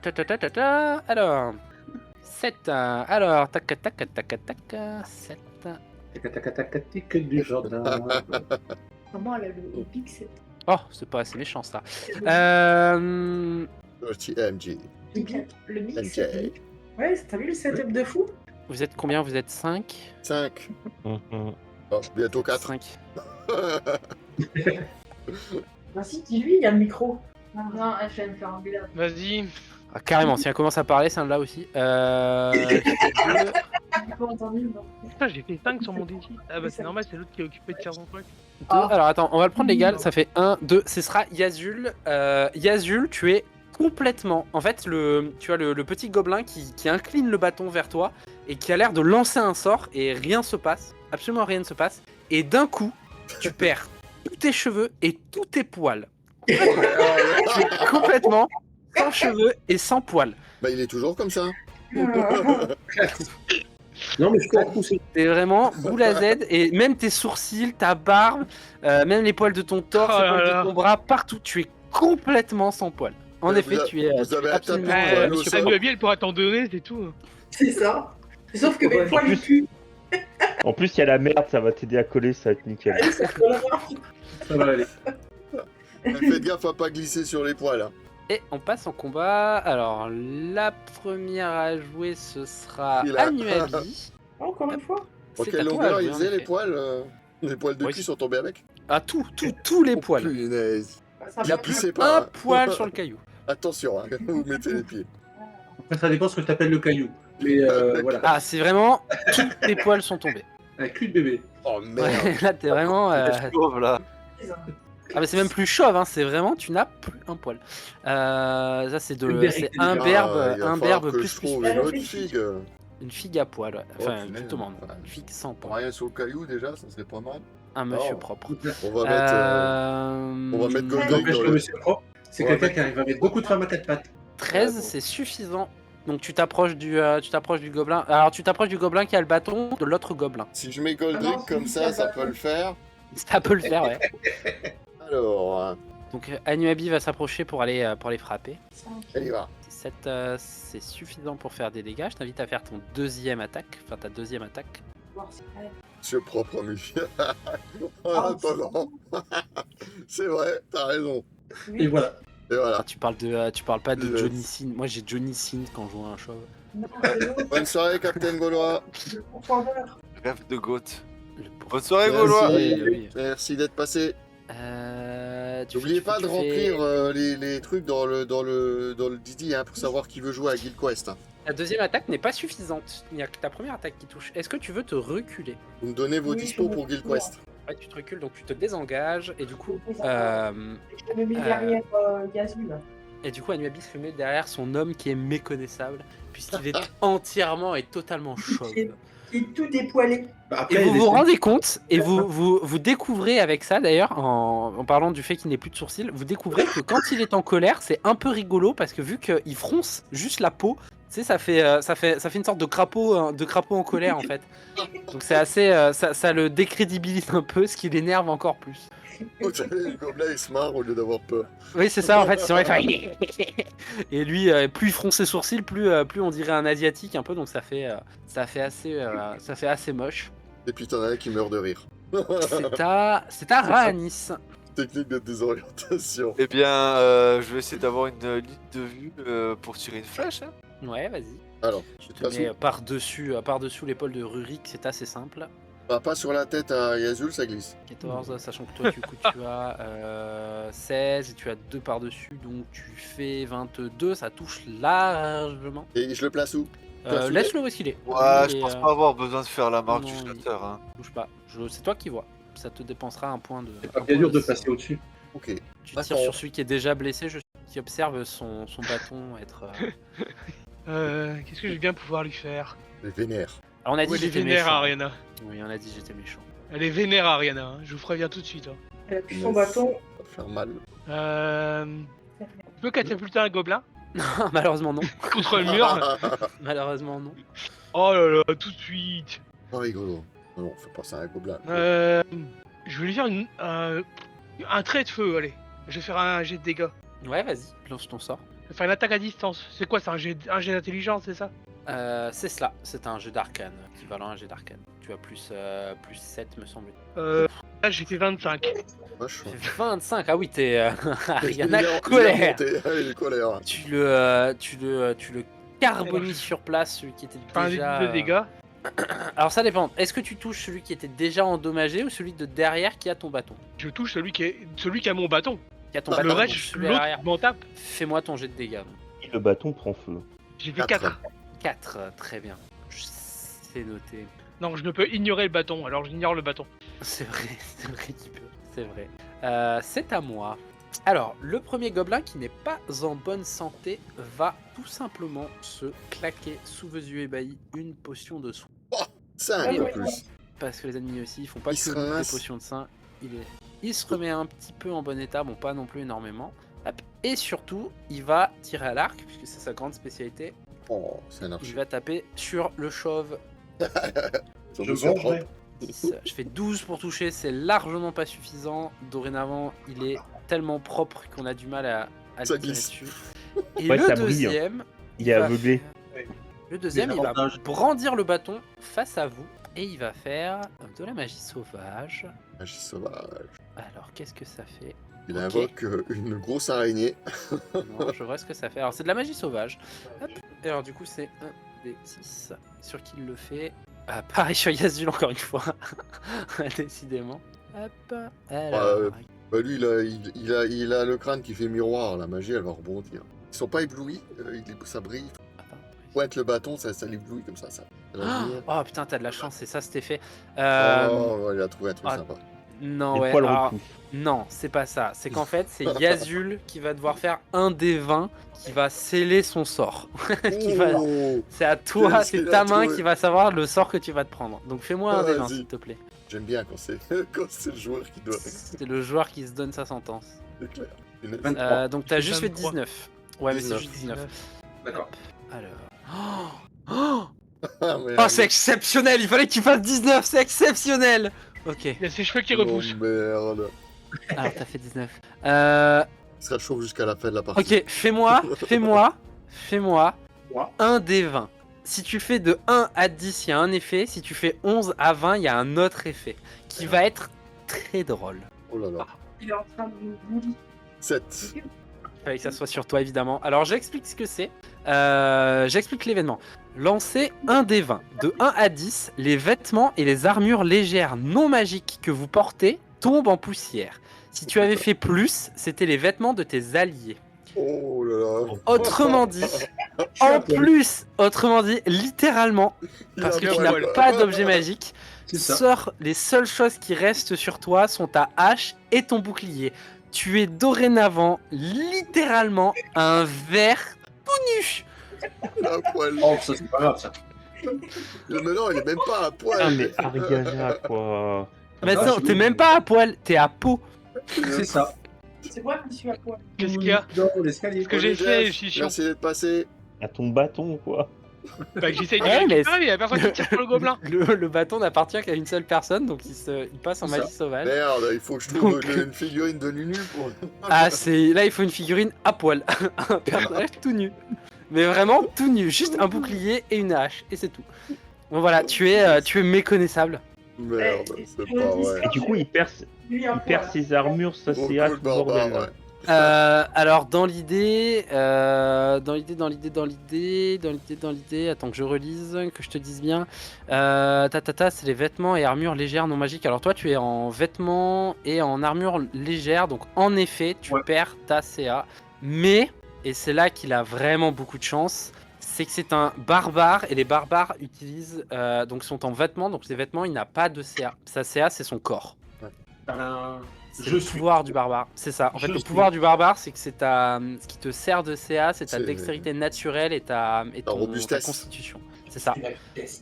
7. Alors, tac, tac, tac, tac, tac, 7. Tac, tac, tac, tac, tac, du jardin. Maman, elle a le pic, c'est. Oh, c'est pas assez méchant ça. Dirty MG. Le mix. MJ. Ouais, t'as vu le setup de fou? Vous êtes combien? Vous êtes 5? 5. Mhm. Oh, bientôt 4. 5. Vas-y, dis-lui, il y a le micro. Non, je viens de faire un bilan. Vas-y. Ah, carrément, si elle commence à parler, c'est un là aussi. J'ai pas entendu, non. Putain, j'ai fait 5 sur mon défi. Ah bah c'est normal, c'est l'autre qui est occupé de faire son truc. Alors attends, on va le prendre légal, ça fait 1, 2, ce sera Yazul. Yazul, tu es complètement... En fait, tu as le petit gobelin qui incline le bâton vers toi et qui a l'air de lancer un sort et rien se passe, absolument rien ne se passe. Et d'un coup, tu perds tous tes cheveux et tous tes poils. Tu es complètement sans cheveux et sans poils. Bah, il est toujours comme ça. Non, mais je peux repousser. T'es vraiment boule à Z et même tes sourcils, ta barbe, même les poils de ton torse, Oh les là poils là. de ton bras, partout, tu es complètement sans poils. En Mais effet, vous tu es, vous tu es avez absolument attrapé Ouais, le monsieur sol. propre. Anuabi, elle pourra t'en donner, c'est tout. C'est ça. Sauf que mes Ouais, poils, ils puent. En plus, il y a la merde, ça va t'aider à coller, ça va être nickel. Allez, ça collera. Ça va aller. Faites gaffe à pas glisser sur les poils. Hein. Et on passe en combat. Alors, la première à jouer, ce sera Il a- Anuabi. Encore une fois. En C'est quelle à toi à longueur jouer, ils en faisaient les effet. poils Les poils de Oui. cul sont tombés avec. Ah, tous les poils. Punaise. Ça Il n'y a va. plus Pissez pas, un hein. poil sur le caillou. Attention, hein, vous mettez les pieds. Après, ça dépend ce que tu appelles le caillou. Mais voilà. Ah, c'est vraiment... Tous les poils sont tombés. Un cul de bébé. Oh merde. Ouais, là, t'es vraiment... Je trouve, là. Ah mais c'est même plus chauve, hein, c'est vraiment, tu n'as plus un poil. Ça c'est Une de... berry, C'est une un berry. berbe, Ah, il va un falloir berbe que plus je plus. trouve plus. une autre figue. Une figue à poil, ouais. Enfin, Oh, punaise. plutôt non, une figue sans poil. Rien sur le caillou déjà, ça serait pas mal. Un monsieur Oh. propre. On va mettre. On va mettre Golden N'empêche dans que le- monsieur propre, c'est Ouais, quelqu'un mec. qui arrive à mettre beaucoup de femmes à quatre pattes. 13, Ouais, bon. c'est suffisant. Donc tu t'approches du gobelin. Alors tu t'approches du gobelin qui a le bâton de l'autre gobelin. Si je mets Goldrick non, comme si, ça, ça ça va. peut le faire. Ça peut le faire, ouais. Alors, Donc Anuabi va s'approcher pour aller frapper. elle y va. 7, c'est suffisant pour faire des dégâts. Je t'invite à faire ton deuxième attaque. Enfin ta deuxième attaque. Monsieur propre, Michi. Ah, attends, c'est vrai, t'as raison. Et voilà. Et voilà. Ah, tu parles pas de Yes. Johnny Sin. Moi j'ai Johnny Sin quand je joue à un chauve. Bonne soirée, Captain Gaulois. Rêve de goth. Le pauvre. Bonne soirée, Merci. Gaulois. Oui. Merci d'être passé. Tu N'oubliez fais- pas tu de fais- remplir les trucs dans le Didi hein, pour savoir qui veut jouer à Guild Quest. Hein. Ta deuxième attaque n'est pas suffisante. Il n'y a que ta première attaque qui touche. Est-ce que tu veux te reculer? Vous me donnez vos Oui, dispos je me pour Guild recule. Quest. Ouais, tu te recules, donc tu te désengages et du coup, Je me mets derrière Yazul. Anuabi se met derrière son homme qui est méconnaissable puisqu'il est entièrement et totalement chauve. Il est tout dépoilé. Bah, Et après, vous les- vous rendez compte, et vous découvrez avec ça d'ailleurs, en parlant du fait qu'il n'ait plus de sourcils, vous découvrez que quand il est en colère, c'est un peu rigolo parce que vu qu'il fronce juste la peau, tu sais, ça fait une sorte de crapaud en colère en fait. Donc c'est assez, ça le décrédibilise un peu, ce qui l'énerve encore plus. Vous savez, le gobelin il se marre au lieu d'avoir peur. Oui, c'est ça en fait, c'est vrai. Et lui, plus il fronce ses sourcils, plus on dirait un asiatique un peu, donc ça fait assez moche. Et puis t'en as un qui meurt de rire. C'est à Raanis. Technique de désorientation. Eh bien, je vais essayer d'avoir une ligne de vue pour tirer une flèche. Hein. Ouais, vas-y. Alors, Je te passe mets où par-dessus l'épaule de Rurik, c'est assez simple. Pas sur la tête à Yazul, ça glisse. 14, sachant que toi, du coup, tu as 16 et tu as 2 par-dessus, donc tu fais 22, ça touche largement. Et je le place où? Place où Laisse-le où est-ce qu'il est. Ouais, Il je est, pense pas avoir besoin de faire la marque non, du il- flatteur. Hein. Bouge pas, c'est toi qui vois. Ça te dépensera un point de. C'est pas un bien point dur de passer au-dessus. Ok. Tu tires sur celui qui est déjà blessé, qui observe son bâton être. Qu'est-ce que je vais bien pouvoir lui faire? Les vénères. Alors on a dit Ouais, que elle est j'étais vénère, méchant. Ariana. Oui, on a dit que j'étais méchant. Elle est vénère, Ariana. Hein. Je vous préviens tout de suite. Hein. Elle a plus son bâton. Ça va faire mal. Tu peux catapulter un gobelin Malheureusement non. contre le mur? Malheureusement non. Oh là là, tout de suite. Pas rigolo. Non, fais pas ça à un gobelin. Je vais lui faire un trait de feu, allez. Je vais faire un jet de dégâts. Ouais, vas-y, lance ton sort. Je vais faire une attaque à distance. C'est quoi, c'est un jet d'intelligence, c'est ça? C'est cela, c'est un jeu d'arcane, équivalent à un jeu d'arcane. Tu as plus 7 me semble. Là, j'ai fait 25. Vachement. Tu fais 25, ah oui, t'es Il Ariana est colère. monté. Ah, il est colère. Tu le carbonies sur place, celui qui était Enfin, déjà... de dégâts. Alors ça dépend, est-ce que tu touches celui qui était déjà endommagé ou celui de derrière qui a ton bâton? Je touche celui qui a mon bâton. Qui a ton Le bâton, donc reste, celui l'autre derrière. m'en tape. Fais-moi ton jet de dégâts. Et le bâton prend feu. J'ai fait 4. 4, très bien. C'est noté. Non, je ne peux ignorer le bâton, alors j'ignore le bâton. C'est vrai qu'il peut, c'est vrai. C'est à moi. Alors, le premier gobelin qui n'est pas en bonne santé va tout simplement se claquer sous vos yeux ébahis une potion de soin. 5 en plus. Parce que les ennemis aussi, ils font pas Il que se des rince. potions de soin. Il se remet un petit peu en bon état, bon pas non plus énormément. Hop. Et surtout, il va tirer à l'arc, puisque c'est sa grande spécialité. Oh, c'est un Il archer. va taper sur le chauve. Son Je dossier propre. vengerai. 10. Je fais 12 pour toucher, c'est largement pas suffisant. Dorénavant, il est tellement propre qu'on a du mal à Ça le tirer glisse. dessus. Et Ouais, le ça brille, hein. deuxième, Il est va aveuglé. faire- Le deuxième, Les il va avantages. brandir le bâton face à vous et il va faire de la magie sauvage. Magie sauvage. Alors, qu'est-ce que ça fait? Il Ok. invoque une grosse araignée. Non, je vois ce que ça fait. Alors, c'est de la magie sauvage. Hop. Et alors, du coup, c'est 1 des 6 sur qui il le fait. Ah, pareil sur Yazul, encore une fois. Décidément. Hop. Alors. Bah lui, il a le crâne qui fait miroir. La magie, elle va rebondir. Ils sont pas éblouis. Ça brille. Attends. Pointe le bâton, ça l'éblouit comme ça. Ça va venir. Oh putain, t'as de la chance, c'est ça cet effet. Oh, il a trouvé un truc ah, sympa. Non, Les ouais. poils alors, repoussent. non, c'est pas ça. C'est qu'en fait, c'est Yazul qui va devoir faire un des 20 qui va sceller son sort. Qui va- Oh, C'est à toi, Qu'est-ce c'est qu'il ta a main trouvé qui va savoir le sort que tu vas te prendre. Donc fais-moi un des 20, Vas-y. s'il te plaît. j'aime bien quand c'est quand c'est le joueur qui doit. C'est le joueur qui se donne sa sentence. C'est clair. Une- 23. Donc t'as C'est juste fait 23. 19. Ouais, mais c'est 19. juste 19. D'accord. Alors. Oh, Ah, merde. oh, c'est exceptionnel, il fallait que tu fasses 19, c'est exceptionnel. Ok, Il y a ses cheveux qui Oh, repoussent. merde. alors t'as fait 19. Il sera chaud jusqu'à la fin de la partie. Ok, fais-moi Quoi un des 20. Si tu fais de 1 à 10, il y a un effet. Si tu fais 11 à 20, il y a un autre effet. Qui va être très drôle. Oh là là. Il est en train de nous bully. 7. Il fallait que ça soit sur toi, évidemment. Alors, j'explique ce que c'est. J'explique l'événement. Lancez un des 20. De 1 à 10, les vêtements et les armures légères non magiques que vous portez tombent en poussière. Si tu avais fait plus, c'était les vêtements de tes alliés. Oh là là. Autrement dit, autrement dit, littéralement, parce que Il a tu un n'as poil. pas d'objet magique, C'est ça. les seules choses qui restent sur toi sont ta hache et ton bouclier. Tu es dorénavant, littéralement, un ver tout nu. Il a un poil. Oh, ça c'est pas grave ça. Mais non, il est même pas à poil. Ah, mais Ariana, quoi. Mais Ah, non, c'est t'es bon. même pas à poil, t'es à peau. C'est ça. C'est moi qui suis à poil. Qu'est-ce qu'il y a Dans l'escalier. Ce que j'ai fait, Chichon. Merci d'être passé. À ton bâton, quoi. Bah, j'essaye de Ouais, mais récupérer, mais il y a personne qui tire sur le gobelin. Le bâton n'appartient qu'à une seule personne, donc il passe en C'est ça. magie sauvage. Merde, il faut que je trouve Donc- une figurine de Nunu pour. Ah, là il faut une figurine à poil, un personnage tout nu. Mais vraiment tout nu, juste un bouclier et une hache, et c'est tout. Bon voilà, tu es méconnaissable. Merde, Eh, c'est je pas dis vrai. Et du coup, il perd Lui à poil. ses armures, ça Gros c'est coup hâte, de tout le bordel. barbare, là. ouais. Alors dans l'idée, attends que je relise, que je te dise bien. C'est les vêtements et armures légères non magiques. Alors toi tu es en vêtements et en armure légère, donc en effet tu Ouais. perds ta CA. Mais, et c'est là qu'il a vraiment beaucoup de chance, c'est que c'est un barbare et les barbares utilisent, donc sont en vêtements, donc les vêtements il n'a pas de CA. Sa CA c'est son corps. C'est Je le suis. pouvoir du barbare, c'est ça. En fait, Je le suis. pouvoir du barbare, c'est que c'est ce qui te sert de CA, c'est ta C'est- dextérité naturelle et ta robustesse. constitution. C'est ça.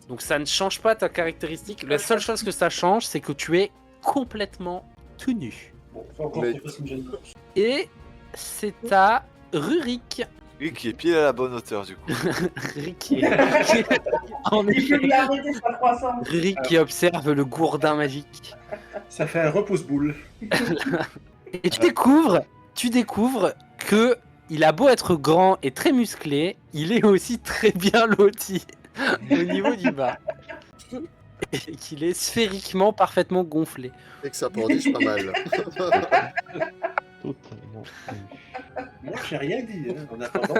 Donc ça ne change pas ta caractéristique. La seule chose que ça change, c'est que tu es complètement tout nu. Bon, faut encore Mais- qu'on fasse une jeune course. Et c'est à Rurik. Lui qui est pile à la bonne hauteur du coup. Rurik qui en Il peut effet, lui arrêter sa croissance. Rurik qui observe le gourdin magique. Ça fait un repousse-boule. Et tu découvres que il a beau être grand et très musclé, il est aussi très bien loti au niveau du bas. et qu'il est sphériquement parfaitement gonflé. Et que ça pordiche pas mal. Totalement. Moi, j'ai rien dit, hein, en attendant.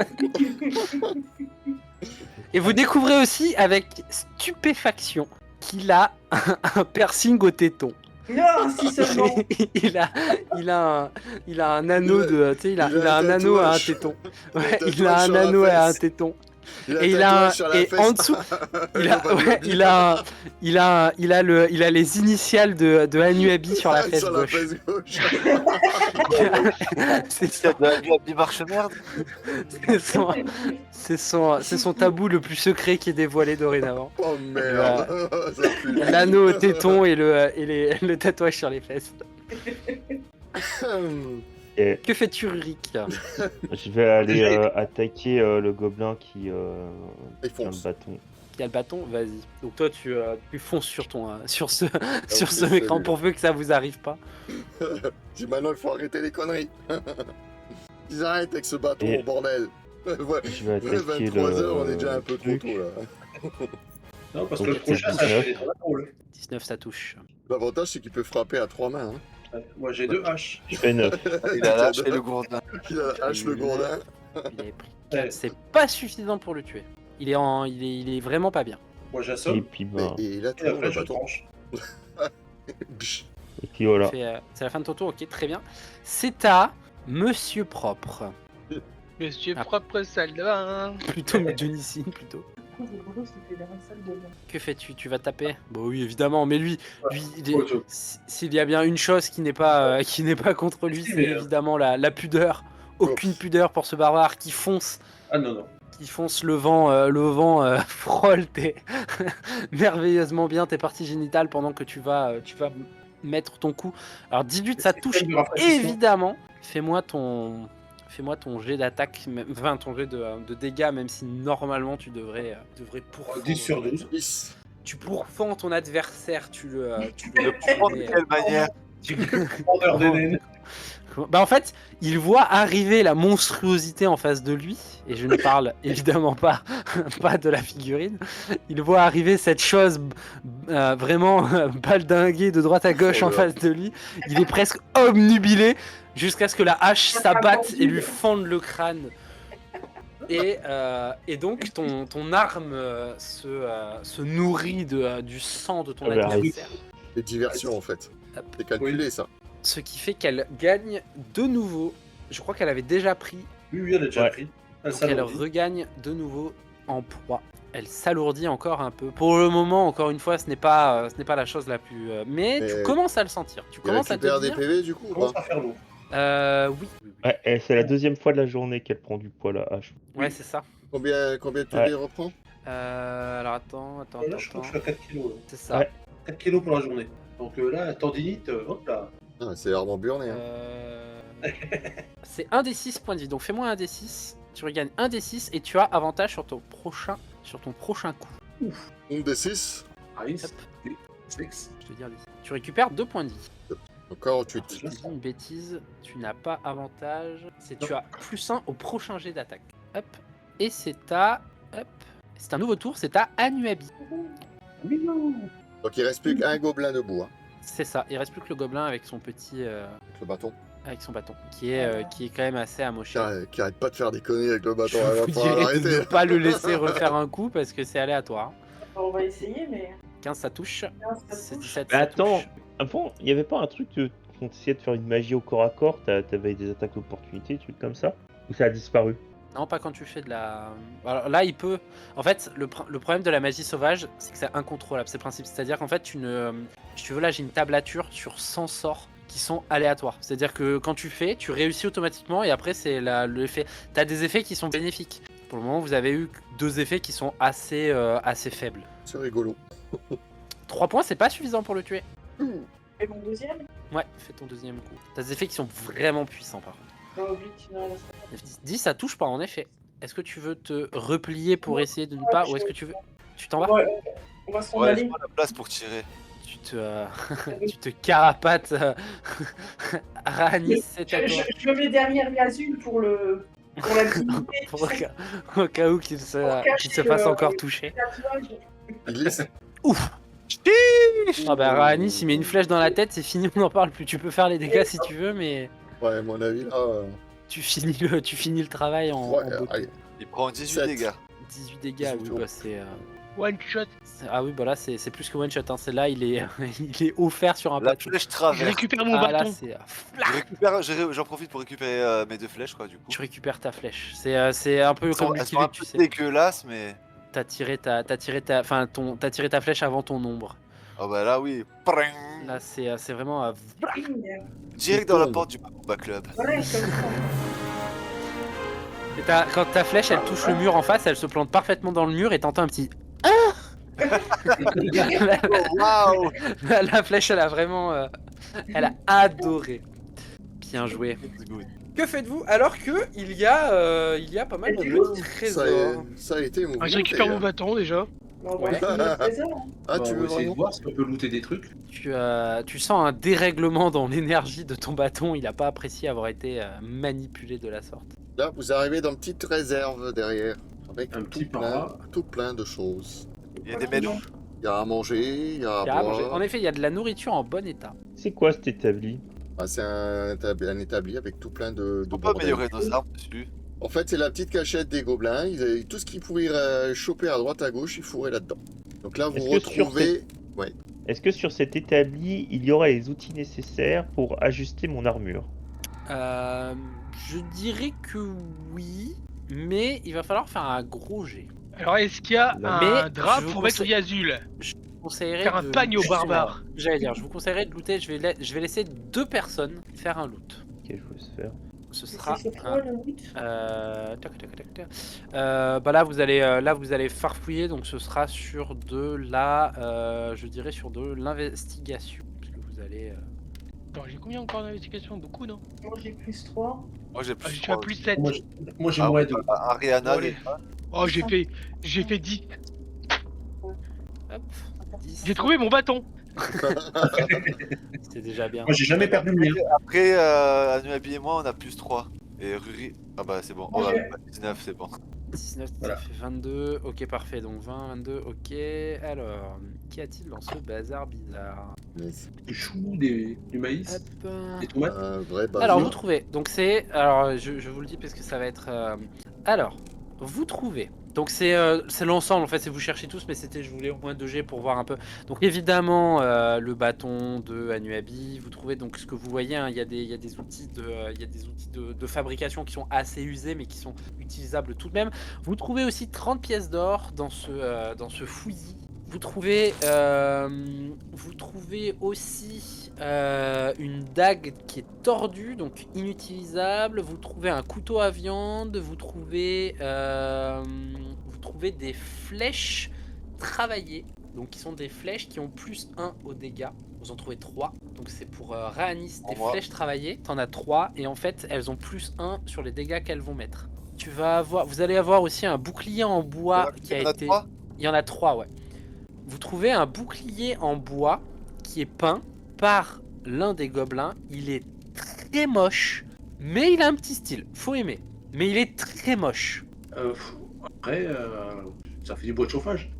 Et vous découvrez aussi avec stupéfaction qu'il a un piercing au téton. Non, si seulement. il a un anneau de, tu sais, il a un anneau à un tatouage. téton. Un Ouais, il tatouage a un sur la anneau à un fesse. téton. Il a Et un il a tatouage sur la et fesse. en dessous, il a les initiales de Anuabi sur la fesse Sur la gauche. fesse gauche. C'est Il y a de la vie marche merde. c'est son tabou le plus secret qui est dévoilé dorénavant. Oh merde. Ça pue. L'anneau au téton et le tatouage sur les fesses. Et Que fais-tu, Rurik? je vais aller attaquer le gobelin qui Il tient le fonce. bâton. Qui a le bâton? Vas-y. Donc toi, tu fonces sur sur ce salut. écran pour peu que ça vous arrive pas. Dis maintenant, il faut arrêter les conneries. Ils arrêtent avec ce bâton, Et- bordel. Ouais, Je vais ouais, attaquer 23h, le on est déjà un peu trop truc. tôt là. Non, parce Donc, que le prochain, c'est ça 19. fait des drôles. 19, ça touche. L'avantage, c'est qu'il peut frapper à 3 mains. Hein. Moi, j'ai 2 haches. Je fais 9. Il a lâché le gourdin. Il a la hache, le gourdin. Il avait pris Ouais. 4. C'est pas suffisant pour le tuer. Il est vraiment pas bien. Moi, Et j'assomme. puis Mais- bah. Et là, Et toujours le après, je bâton. tranche. Bch. Et puis voilà. C'est la fin de ton tour, ok, très bien. C'est à Monsieur Propre. Monsieur Ah. propre salle de bain. Plutôt Dionysine, plutôt. Que fais-tu? Tu vas taper? Bah oui, évidemment, mais lui s'il y a bien une chose qui n'est pas contre lui, Si, c'est mais, évidemment la pudeur. Aucune pudeur pour ce barbare qui fonce Ah non, non. le vent frôle merveilleusement bien tes parties génitales pendant que tu vas mettre ton coup. Alors 18, ça touche Système de rafraîchissement. évidemment. Fais-moi ton jet d'attaque, enfin ton jet de dégâts, même si normalement tu devrais pourfendre. 10 sur 12. 10. Tu pourfends ton adversaire, tu le De mets, quelle manière? tu- Vendeur des naines. Bah en fait, il voit arriver la monstruosité en face de lui, et je ne parle évidemment pas de la figurine. Il voit arriver cette chose vraiment baldinguée de droite à gauche Oh en là. face de lui. Il est presque obnubilé jusqu'à ce que la hache s'abatte et lui fende le crâne. Et donc ton arme se nourrit du sang de ton Ah bah, adversaire. C'est diversion en fait. Hop. C'est calculé ça. Ce qui fait qu'elle gagne de nouveau. Je crois qu'elle avait déjà pris. Oui, elle a déjà Ouais. pris. Donc elle s'alourdit. regagne de nouveau en poids. Elle s'alourdit encore un peu. Pour le moment, encore une fois, ce n'est pas la chose la plus. Mais tu Mais- commences à le sentir. Tu Il commences à te récupère des dire. PV du coup ou Commence pas à faire lourd. Oui. Ouais, et c'est la deuxième fois de la journée qu'elle prend du poids la hache. Ouais, c'est ça. Combien de PV il reprend Alors attends. Là, je crois que je suis à 4 kilos. Là. C'est ça. Ouais. 4 kilos pour la journée. Donc là, la tendinite, hop là. Ah, c'est Armand Burnet. Hein. C'est 1 des 6 points de vie. Donc fais-moi un des 6. Tu regagnes 1 des 6 et tu as avantage sur ton prochain coup. Une des 6. Ice. 6. Je te dire les 6. Tu récupères 2 points de vie. Encore 8. Je dis une bêtise, tu n'as pas avantage. Tu as +1 au prochain jet d'attaque. Hop. Et c'est à. Hop. C'est un nouveau tour, c'est à Anuabi. Donc il reste plus qu'un gobelin debout hein, C'est ça, il reste plus que le gobelin avec son petit. avec le bâton. Avec son bâton. Qui est quand même assez amoché. Qui arrête pas de faire des conneries avec le bâton. Je Elle va vous falloir dirais de ne arrêter. pas le laisser refaire un coup parce que c'est aléatoire. On va essayer, mais. 15 ça touche. 15, ça C'est touche. 17 Mais ça attends, touche. avant, il n'y avait pas un truc qu'on essayait de faire une magie au corps à corps, t'avais des attaques d'opportunité, des trucs comme ça? Ou ça a disparu? Non, pas quand tu fais de la. Alors là, il peut. En fait, le problème de la magie sauvage, c'est que c'est incontrôlable, c'est le principe. C'est-à-dire qu'en fait, si tu veux, là, j'ai une tablature sur 100 sorts qui sont aléatoires. C'est-à-dire que quand tu fais, tu réussis automatiquement et après, c'est l'effet. T'as des effets qui sont bénéfiques. Pour le moment, vous avez eu 2 effets qui sont assez faibles. C'est rigolo. 3 points, c'est pas suffisant pour le tuer. Et mon deuxième Ouais, fais ton deuxième coup. T'as des effets qui sont vraiment puissants, par contre. Bah, 8, non, là, ça 10, ça touche pas, en effet. Est-ce que tu veux te replier pour essayer de ne pas. Ou est-ce que tu veux. Tu t'en vas? va. Ouais, on va se Ouais, aller. laisse-moi la place pour tirer. Tu te carapates. Rani, c'est à toi. Je me mets derrière Yazul pour la dignité. Au cas où qu'il se fasse encore toucher. Il glisse. Ouf. Ah bah Rani, s'il met une flèche dans la tête, c'est fini, on n'en parle plus. Tu peux faire les dégâts si tu veux, mais Ouais, à mon avis, là... tu finis le travail en ouais, beauté. allez. Il prend 18 Sept. dégâts. 18 dégâts, oui, bah c'est... One shot. Ah oui, bah là c'est plus que one shot, hein. C'est là, il est, il est offert sur un La plateau. flèche Je traverse. récupère mon Ah là, bâton. c'est... J'en profite pour récupérer mes 2 flèches, quoi, du coup. Tu récupères ta flèche. C'est un peu Elles sont comme un Lucky Luke, peu tu sais. dégueulasses, mais... T'as tiré ta flèche avant ton ombre. Oh bah là, oui. Pring. Là, c'est vraiment... Direct dans la porte du combat club. Voilà, comme ça. Et quand ta flèche, elle touche le mur en face, elle se plante parfaitement dans le mur et t'entends un petit... Waouh. La flèche, elle a vraiment... elle a adoré. Bien joué. It's good. Que faites-vous alors que il y a pas mal de petits trésors? Ça a été mon Ah, je récupère mon bâton déjà. Bon, Ouais. bah, c'est le trésor, hein. Ah, Bon, tu on veux va essayer de vraiment voir si on peut looter des trucs. Tu sens un dérèglement dans l'énergie de ton bâton. Il n'a pas apprécié avoir été manipulé de la sorte. Là, vous arrivez dans une petite réserve derrière. Avec Un petit para. tout plein de choses. Il y a des menus. Il y a à manger, il y a à Il y a à manger. boire. En effet, il y a de la nourriture en bon état. C'est quoi cet établi? Ah, c'est un établi avec tout plein de On peut bordel. améliorer nos armes dessus. En fait, c'est la petite cachette des gobelins. Ils avaient tout ce qu'ils pouvaient choper à droite à gauche, ils fourraient là-dedans. Donc là, vous Est-ce que sur retrouvez... Est-ce que sur cet établi, il y aura les outils nécessaires pour ajuster mon armure? Je dirais que oui, mais il va falloir faire un gros jet. Alors, est-ce qu'il y a Mais un drap je vous pour mettre conseille- Azul? Je vous conseillerais Faire un de... pagne aux barbares. J'allais dire, je vous conseillerais de looter. Je vais laisser 2 personnes faire un loot. Ok, je vais se faire. Ce sera C'est un... quoi le loot? Bah là vous allez farfouiller, donc ce sera sur de la je dirais sur de l'investigation, parce que vous allez Attends, j'ai combien encore d'investigation? Beaucoup, non? Moi j'ai plus 3. Moi j'ai Ah, plus je suis à 3. plus 7. Moi j'ai Ah, moins de. Ariana, Allez. Oh, j'ai fait 10. hop 10. J'ai trouvé mon bâton. C'était déjà bien. Moi j'ai jamais perdu le mien. Après, Anuabi et moi, on a plus 3. Et Ruri... Ah bah c'est bon. Oh, Ok. 19, c'est bon. 19, Voilà. ça fait 22. Ok, parfait. Donc 20, 22. Ok. Alors, qu'y a-t-il dans ce bazar bizarre? Du chou, du maïs, Hop. des tomates. Un vrai bazar. Alors, vous trouvez. Donc, c'est. Alors, je vous le dis parce que ça va être. Alors, vous trouvez. Donc, c'est l'ensemble. En fait, c'est vous cherchez tous, mais c'était. Je voulais au moins 2G pour voir un peu. Donc, évidemment, le bâton de Anuabi. Vous trouvez donc ce que vous voyez. Hein, il y a des outils de fabrication qui sont assez usés, mais qui sont utilisables tout de même. Vous trouvez aussi 30 pièces d'or dans ce fouillis. Vous trouvez aussi une dague qui est tordue, donc inutilisable. Vous trouvez un couteau à viande. Vous trouvez des flèches travaillées, donc qui sont des flèches qui ont plus 1 au dégâts. Vous en trouvez 3, donc c'est pour Raanis, des Pour moi. flèches travaillées. T'en as 3, et en fait, elles ont plus 1 sur les dégâts qu'elles vont mettre. Vous allez avoir aussi un bouclier en bois qui a Il y en a été... 3. Il y en a 3, ouais. Vous trouvez un bouclier en bois qui est peint par l'un des gobelins. Il est très moche, mais il a un petit style. Faut aimer. Mais il est très moche. Après, ça fait du bois de chauffage.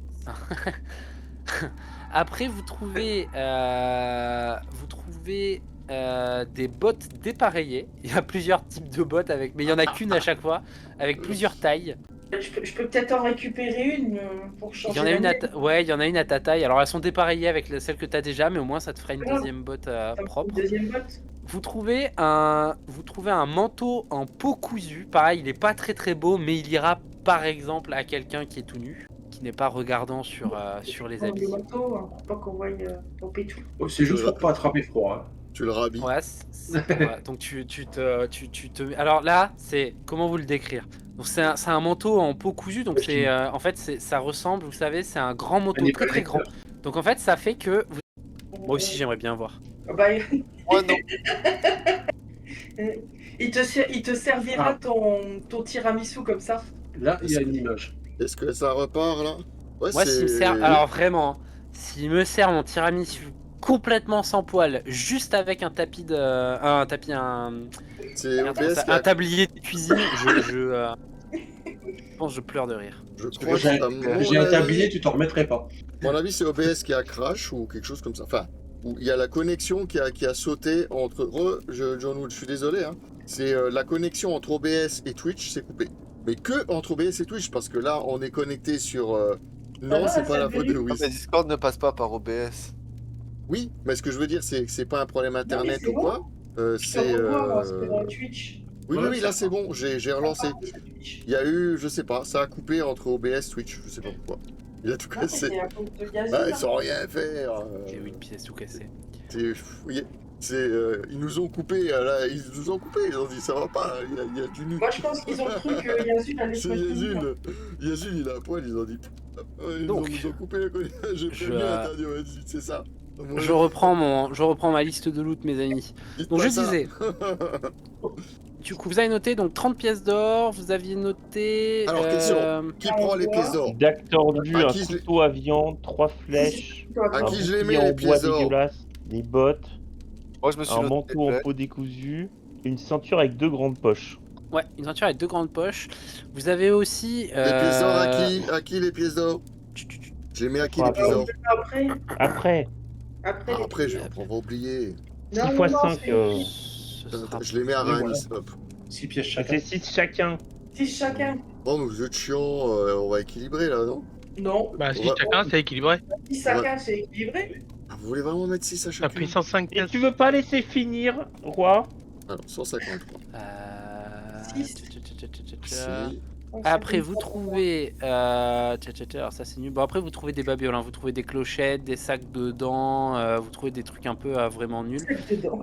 Après, vous trouvez des bottes dépareillées. Il y a plusieurs types de bottes, mais il n'y en a qu'une à chaque fois, avec plusieurs tailles. Je peux peut-être en récupérer une pour changer. Il y en a la une mienne. ouais, il y en a une à ta taille. Alors elles sont dépareillées avec celle que tu as déjà, mais au moins ça te fera une Ah. deuxième botte Ça me fait propre. une deuxième botte. Vous trouvez un manteau en peau cousue. Pareil, il est pas très très beau, mais il ira par exemple à quelqu'un qui est tout nu, qui n'est pas regardant sur les habits. Le manteau, hein, pour pas qu'on voie ton pétou. Oh, c'est juste pour pas attraper froid. Hein. Tu le rhabilles. Ouais, ouais, donc tu te. Alors là, c'est comment vous le décrire? Donc c'est un manteau en peau cousue, donc c'est en fait ça ressemble, vous savez, c'est un grand manteau très très grand. Donc en fait, ça fait que moi aussi j'aimerais bien voir. Ah bah, Moi non. il te servira ton tiramisu comme ça. Là, il y a une image. Est-ce que ça repart là? Ouais, Moi, s'il me sert, alors vraiment, s'il me sert mon tiramisu complètement sans poil, juste avec un tapis c'est un OBS tablier de cuisine, Je pense que je pleure de rire. Je Parce crois que j'ai que, à j'ai un mon tablier, avis, tu t'en remettrais pas. mon avis, c'est OBS qui a crash ou quelque chose comme ça. Enfin, où il y a la connexion qui a sauté entre... John Wood, je suis désolé, hein. C'est la connexion entre OBS et Twitch s'est coupée. Mais que entre OBS et Twitch, parce que là, on est connecté sur... Non, va, c'est pas ça la faute de brille. Ah, Louis. mais Discord ne passe pas par OBS. Oui, mais ce que je veux dire, c'est que c'est pas un problème mais internet c'est ou bon. quoi. Je C'est... peux revoir sur Twitch. Oui, Ouais, oui, là, c'est bon, j'ai relancé. Ah, c'est Twitch. Il y a eu, je sais pas, ça a coupé entre OBS, Twitch, je sais pas pourquoi. Il a tout Non, mais cassé. c'est à cause de Yazoo. Bah, hein. sans rien faire. J'ai eu une pièce tout cassée. Ils nous ont coupé, là, ils nous ont coupé, ils ont dit ça va pas, il y a du nu. Moi, je pense qu'ils ont cru que Yazoo allait se C'est mettre une Yazul, Yazul, il a un poil, ils ont dit. Donc, nous ont coupé la connexion, j'ai prévenu interdit, ouais, c'est ça. Ouais, Je reprends ma liste de loot, mes amis. dites Donc pas je ça. disais, du coup, vous avez noté donc 30 pièces d'or, vous aviez noté... Alors, question. Qui prend les pièces d'or? Dac tordu, À un qui je l'ai- couteau à viande, 3 flèches, Toi, À un qui je les bouclier mets, les en bois pièces d'or? dégueulasse, des bottes, Moi, je me suis un noté manteau en les peau décousue, une ceinture avec 2 grandes poches. Ouais, une ceinture avec 2 grandes poches. Vous avez aussi... Les pièces d'or à qui les pièces d'or? Je les mets à qui les pièces d'or? Après, Après, après, Ah, après, on va oublier. 6 Non, x non, 5, c'est- Ce sera... Je les mets à Oui, Reims, voilà. hop. 6 pièces chacun. c'est 6 chacun. 6 chacun. Oh, mais vous êtes chiant, on va équilibrer là, non? Non, Bah, si Ouais. chacun, c'est équilibré. 6 chacun, c'est équilibré. Ah, vous voulez vraiment mettre 6 à T'as chacun? pris 105 Et pièces. tu veux pas laisser finir, roi? Alors, 153. Six. Si. Après, vous trouvez... Alors ça, c'est nul. Bon, après, vous trouvez des babioles, hein. Vous trouvez des clochettes, des sacs dedans, vous trouvez des trucs un peu vraiment nuls. dedans.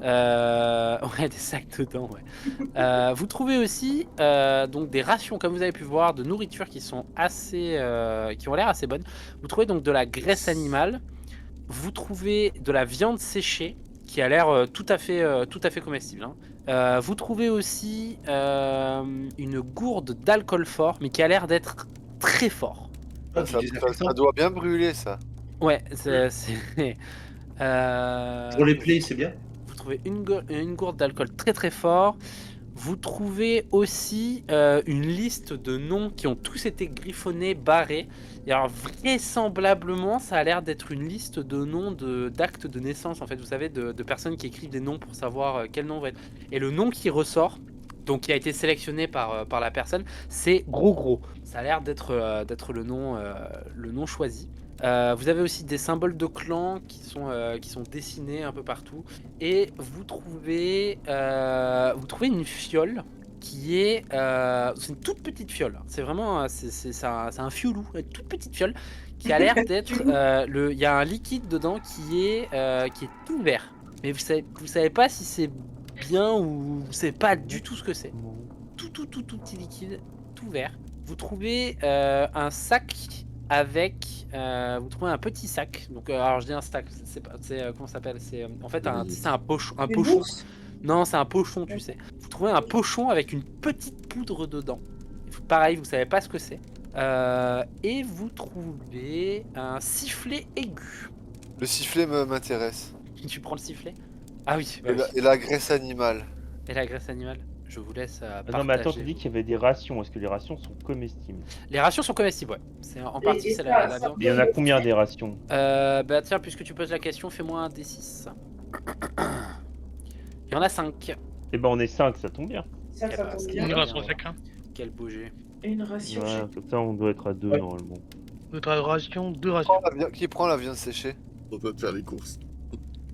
Ouais, des sacs dedans, ouais. Vous trouvez aussi donc des rations, comme vous avez pu voir, de nourriture qui sont assez, qui ont l'air assez bonnes. Vous trouvez donc de la graisse animale. Vous trouvez de la viande séchée qui a l'air tout à fait comestible, hein. Vous trouvez aussi une gourde d'alcool fort, mais qui a l'air d'être très fort. Ah, Ça, tu les as ça- fait ça doit bien brûler, ça. Ouais, c'est. Pour les plaies, c'est bien. Vous trouvez une gourde d'alcool très très fort. Vous trouvez aussi une liste de noms qui ont tous été griffonnés, barrés. Et alors vraisemblablement, ça a l'air d'être une liste de noms d'actes de naissance. En fait, vous savez, de personnes qui écrivent des noms pour savoir quel nom va être. Et le nom qui ressort, donc qui a été sélectionné par la personne, c'est Gros. Ça a l'air d'être le nom choisi. Vous avez aussi des symboles de clan qui sont dessinés un peu partout. Et vous trouvez une fiole qui est... c'est une toute petite fiole. C'est vraiment... c'est un fiolou, une toute petite fiole qui a l'air d'être... Il y a un liquide dedans qui est tout vert. Mais vous savez pas si c'est bien ou vous savez pas du tout ce que c'est. Tout petit liquide, tout vert. Vous trouvez un sac avec vous trouvez un petit sac. Donc alors je dis un sac, comment ça s'appelle, c'est en fait c'est un pochon, Une pochon. bourse. Non, c'est un pochon, tu sais. Vous trouvez un pochon avec une petite poudre dedans. Pareil, vous savez pas ce que c'est. Et vous trouvez un sifflet aigu. Le sifflet m'intéresse. Tu prends le sifflet? Ah oui, bah Et, oui. et la graisse animale. Et la graisse animale. Je vous laisse partager. Non mais attends, tu dis qu'il y avait des rations. Est-ce que les rations sont comestibles? Les rations sont comestibles, ouais. C'est en partie Et c'est ça, la ça viande. Et il y en a combien des rations? Bah tiens, puisque tu poses la question, fais-moi un D6. Il y en a 5. Eh ben on est 5, ça tombe bien. Ça Eh bah, tombe c'est bien. Une bien. ration chacun. Quel beau jet. Une ration Ouais, chacun. comme ça on doit être à 2 Ouais. normalement. Notre ration, 2 rations. Qui prend la viande séchée? On doit faire les courses.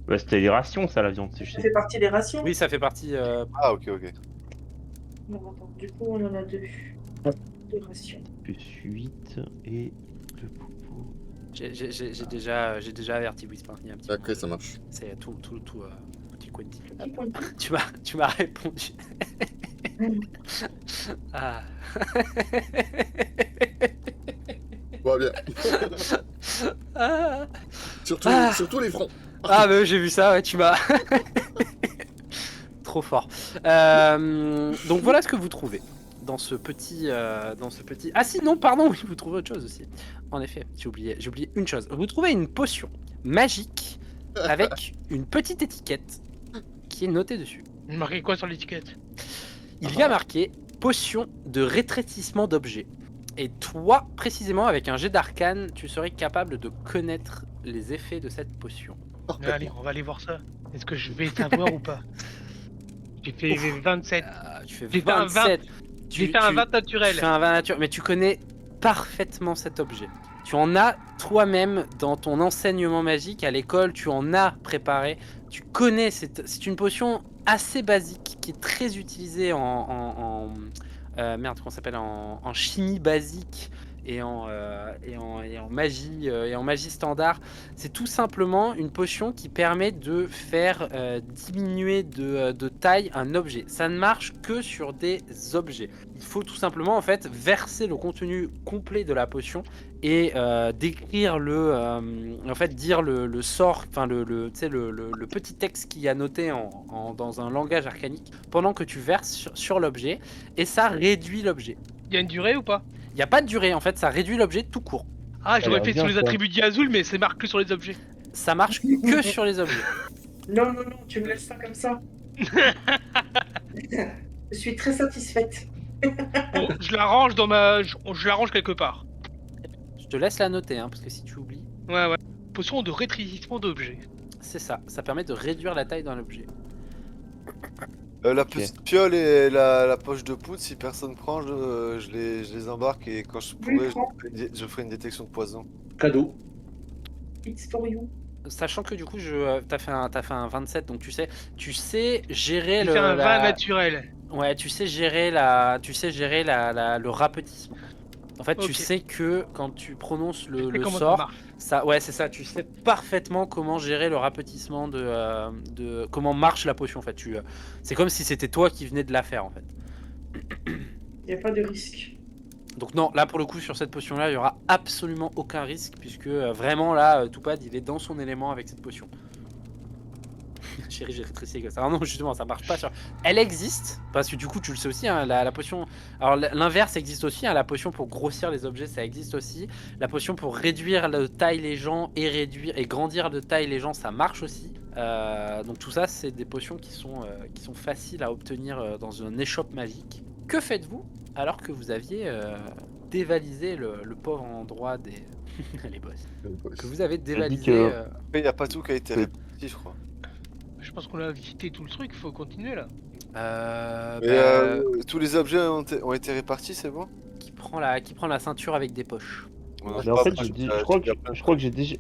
Bah c'était les rations ça, la viande Ça séchée. fait partie des rations. Oui, ça fait partie. Ah, ok. Non, attends, du coup, on en a 2. 2 rations. Plus 8 et 2 poupous. J'ai déjà averti Whisper. Il y a un petit Ok, ça marche. C'est tout petit Quentin. Qui compte? Tu m'as répondu. Ah. Tout va bien. Ah. Surtout les fronts. Ah bah j'ai vu ça, ouais, tu m'as... Trop fort. Donc voilà ce que vous trouvez dans ce petit... Ah si, non, pardon, oui, vous trouvez autre chose aussi. En effet, j'ai oublié une chose. Vous trouvez une potion magique avec une petite étiquette qui est notée dessus. Marqué quoi sur l'étiquette? Il y a marqué potion de rétrécissement d'objets. Et toi, précisément, avec un jet d'arcane, tu serais capable de connaître les effets de cette potion. Allez, on va aller voir ça. Est-ce que je vais savoir ou pas? J'ai fait 27. Tu fais J'ai fait un 27. J'ai fait un 20 naturel. Tu fais un 20 naturel, mais tu connais parfaitement cet objet. Tu en as toi-même dans ton enseignement magique à l'école, tu en as préparé. Tu connais, c'est une potion assez basique qui est très utilisée merde, comment ça s'appelle, en chimie basique et en magie et en magie standard. C'est tout simplement une potion qui permet de faire diminuer de taille un objet. Ça ne marche que sur des objets. Il faut tout simplement en fait verser le contenu complet de la potion et décrire en fait dire le sort, enfin le petit texte qu'il y a noté dans un langage arcanique pendant que tu verses sur l'objet, et ça réduit l'objet. Il y a une durée ou pas? Il n'y a pas de durée en fait, ça réduit l'objet tout court. Ah, j'aurais Alors, fait sur bien, les ça. attributs d'Yazul, mais c'est marqué que sur les objets. Ça marche que sur les objets. Non, tu me laisses pas comme ça. Je suis très satisfaite. Bon, je la range je la range quelque part. Je te laisse la noter hein, parce que si tu oublies, Ouais. Potion de rétrécissement d'objets. c'est ça. Ça permet de réduire la taille d'un objet. La petite piole et la poche de poudre, si personne prend, je les embarque et quand je pourrai, je ferai une détection de poison. Cadeau. It's for you. Sachant que du coup, t'as fait un 27, donc tu sais gérer J'ai fait un 20 naturel. Ouais, tu sais gérer le rapetissement. En fait, tu Ok. sais que quand tu prononces Je sais le comment ça sort, marche. ouais, c'est ça. Tu sais parfaitement comment gérer le rapetissement de comment marche la potion. En fait, c'est comme si c'était toi qui venais de la faire en fait. Il n'y a pas de risque. Donc non, là pour le coup sur cette potion-là, il y aura absolument aucun risque puisque vraiment là, Toupad il est dans son élément avec cette potion. Chérie, j'ai rétréci comme ça. Ah non, justement, ça marche pas sur. Elle existe parce que du coup, tu le sais aussi, hein, la potion. Alors l'inverse existe aussi, hein, la potion pour grossir les objets, ça existe aussi. La potion pour réduire de taille les gens et grandir de taille les gens, ça marche aussi. Donc tout ça, c'est des potions qui sont faciles à obtenir dans une échoppe magique. Que faites-vous alors que vous aviez dévalisé le pauvre endroit des les boss, que vous avez dévalisé que- Après, il n'y a pas tout qui a été réparti, je crois. Je pense qu'on a visité tout le truc, faut continuer là. Tous les objets ont été répartis, c'est bon? qui prend la ceinture avec des poches. Mais en fait, je crois que j'ai déjà.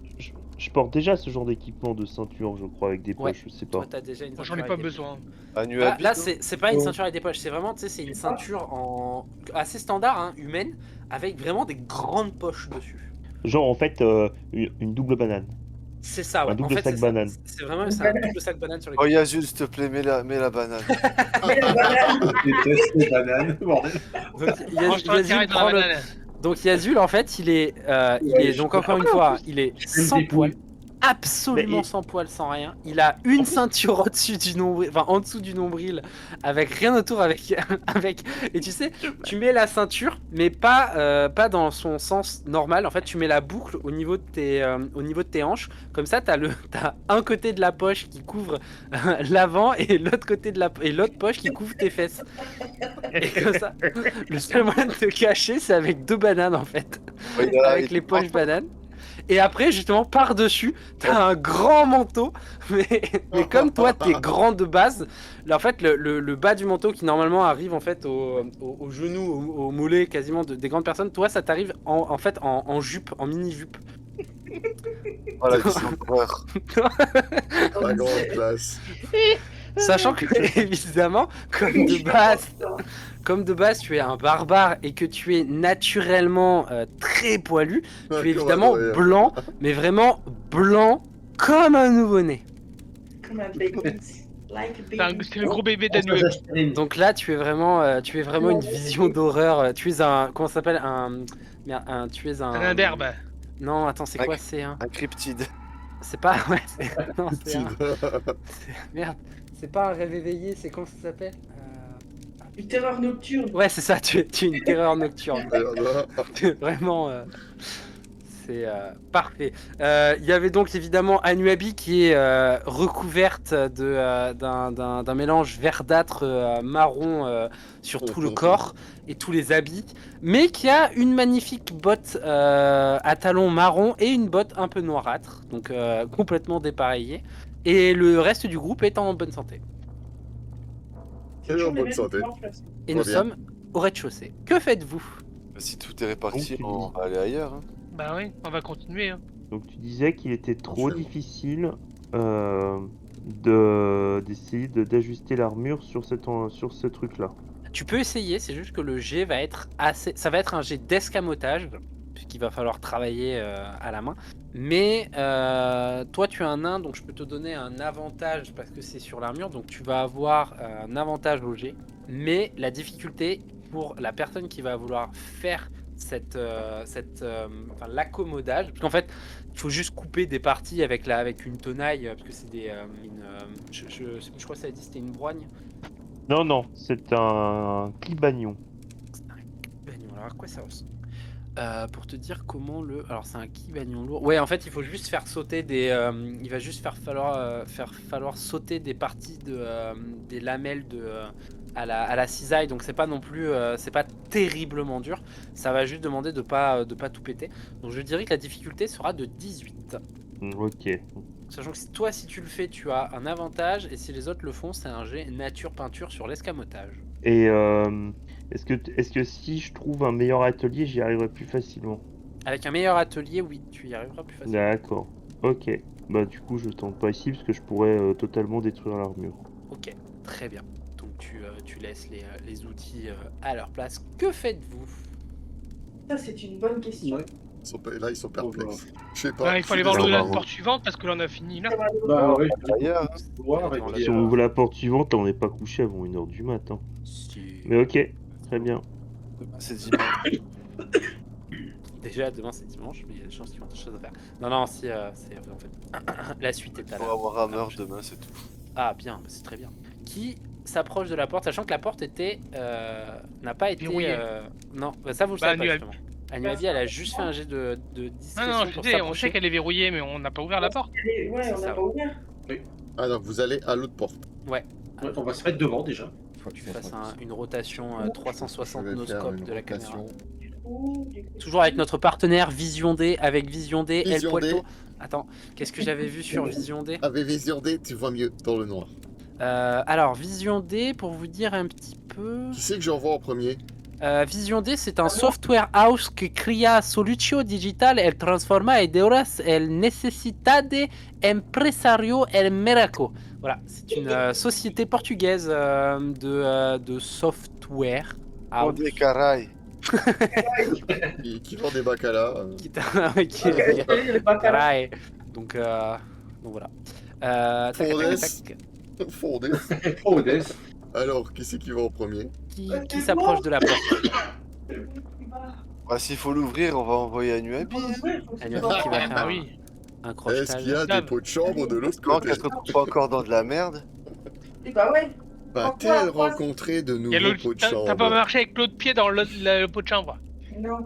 Je porte déjà ce genre d'équipement de ceinture, je crois, avec des Ouais. poches, je sais pas. Toi, t'as déjà une Moi ceinture. j'en ai pas avec des besoin. poches. Là, c'est pas une ceinture avec des poches, c'est vraiment, tu sais, c'est une ceinture assez standard, hein, humaine, avec vraiment des grandes poches dessus. Genre, en fait, une double banane. C'est ça, ouais. Un double en fait, sac c'est banane. ça. C'est vraiment c'est un double sac banane sur les Oh Yazul, s'il te plaît, mets la banane. Mais la banane, Je déteste les bananes, bordel. Donc, Range-toi le carré dans la prend le- banane. Donc Yazul, en fait, il est donc encore une fois, il est sans poil, absolument Mais sans poil, sans rien. Il a une ceinture au-dessus du nombril, enfin en dessous du nombril, avec rien autour, avec et tu sais, tu mets la ceinture, mais pas dans son sens normal. En fait, tu mets la boucle au niveau de tes hanches. Comme ça, t'as un côté de la poche qui couvre l'avant et l'autre côté et l'autre poche qui couvre tes fesses. Et comme ça, le seul moyen de te cacher, c'est avec 2 bananes en fait, Ouais, il y a- avec les poches bananes. Et après, justement, par-dessus, t'as un grand manteau, mais comme toi, t'es grand de base, là, en fait, le bas du manteau qui normalement arrive en fait au genou, au mollet quasiment des grandes personnes, toi, ça t'arrive en fait en jupe, en mini-jupe. Oh la vision d'horreur. La grande classe. Sachant que, évidemment, comme de base, tu es un barbare et que tu es naturellement très poilu, tu es évidemment blanc, mais vraiment blanc comme un nouveau-né. comme un baby. Like a baby. C'est le gros bébé d'Annuel. Donc là, tu es vraiment une vision d'horreur. Tu es un, comment ça s'appelle, tu es un. Un d'herbe. Non, attends, c'est Un- quoi, c'est un. Un cryptide. C'est pas, ouais, non, merde, c'est pas un rêve éveillé, c'est comment ça s'appelle? Une terreur nocturne. Ouais, c'est ça, tu es une terreur nocturne. Vraiment, C'est parfait. Il y avait donc évidemment Anuabi qui est recouverte d'un mélange verdâtre marron sur tout le corps et tous les habits, mais qui a une magnifique botte à talons marron et une botte un peu noirâtre, donc complètement dépareillée. Et le reste du groupe est en bonne santé. Elle est en bonne santé. Et nous bien. sommes au rez-de-chaussée. Que faites-vous? Si tout est réparti, Donc, on va aller ailleurs. Hein. Bah oui, on va continuer. Hein. Donc tu disais qu'il était trop Je- difficile d'essayer d'ajuster l'armure sur ce truc-là. Tu peux essayer, c'est juste que le jet va être assez... Ça va être un jet d'escamotage, puisqu'il va falloir travailler à la main. Mais toi, tu es un nain, donc je peux te donner un avantage parce que c'est sur l'armure. Donc tu vas avoir un avantage au jet. Mais la difficulté pour la personne qui va vouloir faire l'accommodage, parce qu'en fait, il faut juste couper des parties avec une tenaille, parce que c'est je crois que ça a dit c'était une broigne. Non, c'est un clibagnon. Alors à quoi ça ressemble? Pour te dire comment le... Alors c'est un kibagnon lourd. Ouais, en fait il faut juste faire sauter des... il va juste faire falloir sauter des parties des lamelles à la cisaille. Donc c'est pas non plus... c'est pas terriblement dur. Ça va juste demander de pas tout péter. Donc je dirais que la difficulté sera de 18. Ok. Sachant que toi si tu le fais tu as un avantage. Et si les autres le font c'est un jet nature peinture sur l'escamotage. Et est-ce que si je trouve un meilleur atelier, j'y arriverai plus facilement? Avec un meilleur atelier, oui, tu y arriveras plus facilement. D'accord. Ok. Bah du coup je tente pas ici parce que je pourrais totalement détruire l'armure. Ok, très bien. Donc tu laisses les outils à leur place. Que faites-vous? Ça, c'est une bonne question. Ouais. Là, ils sont perplexes. Je sais pas. Là, il faut aller je suis voir désolé. la porte suivante parce que là on a fini là. Bah oui, Ailleurs. Hein. voir et Attends, puis, Si on ouvre la porte suivante, on n'est pas couché avant 1h du matin. Si. Mais ok, très bien. C'est dimanche. Déjà demain c'est dimanche, mais il y a des chances qu'ils ont des choses à faire. Non, si c'est en fait. La suite est à Pour la... avoir Hammer demain, c'est tout. Ah bien, bah, c'est très bien. Qui s'approche de la porte, sachant que la porte était n'a pas été Verrouillée. Non, bah, ça vous le Bah, savez pas Anuabi. justement. Anuabi, elle a juste fait un jet de Non, discrétion je pour sais, on s'approcher. sait qu'elle est verrouillée, mais on n'a pas ouvert la porte. Ouais, C'est on ça. n'a pas ouvert. Ah, donc vous allez à l'autre porte. ouais, on va se mettre devant déjà. Faut que tu fasses une rotation Je 360 vais faire noscope une de la caméra. rotation. Toujours avec notre partenaire Vision D, avec Vision D, El Vision D. Puerto. Attends, qu'est-ce que j'avais vu sur Vision D? Avec Vision D, tu vois mieux dans le noir. Alors, Vision D, pour vous dire un petit peu... Qui c'est que j'envoie en premier? Vision D, c'est un software house que crea Solucio Digital el transforma ideas el necesidade empresario el miracle. Voilà, c'est une société portugaise de software Oh, house. des carailles. Qui vend des bacala. Caray. Donc voilà. Tac, tac, Fondes. tac. Fondé. Oh, Odès. Alors, qui c'est qui va en premier? Qui s'approche de la porte? Bah, s'il faut l'ouvrir, on va envoyer Anuabi. Hein. Anuabi qui va faire Ah oui. un Est-ce qu'il y a crochetage. des pots de chambre de l'autre Quand côté? qu'elle se retrouve pas encore dans de la merde. Bah ouais. Va-t-elle rencontrer de Il y a nouveaux l'autre- pots de T'as pas chambre? marché avec l'autre pied dans le pot de chambre. Non.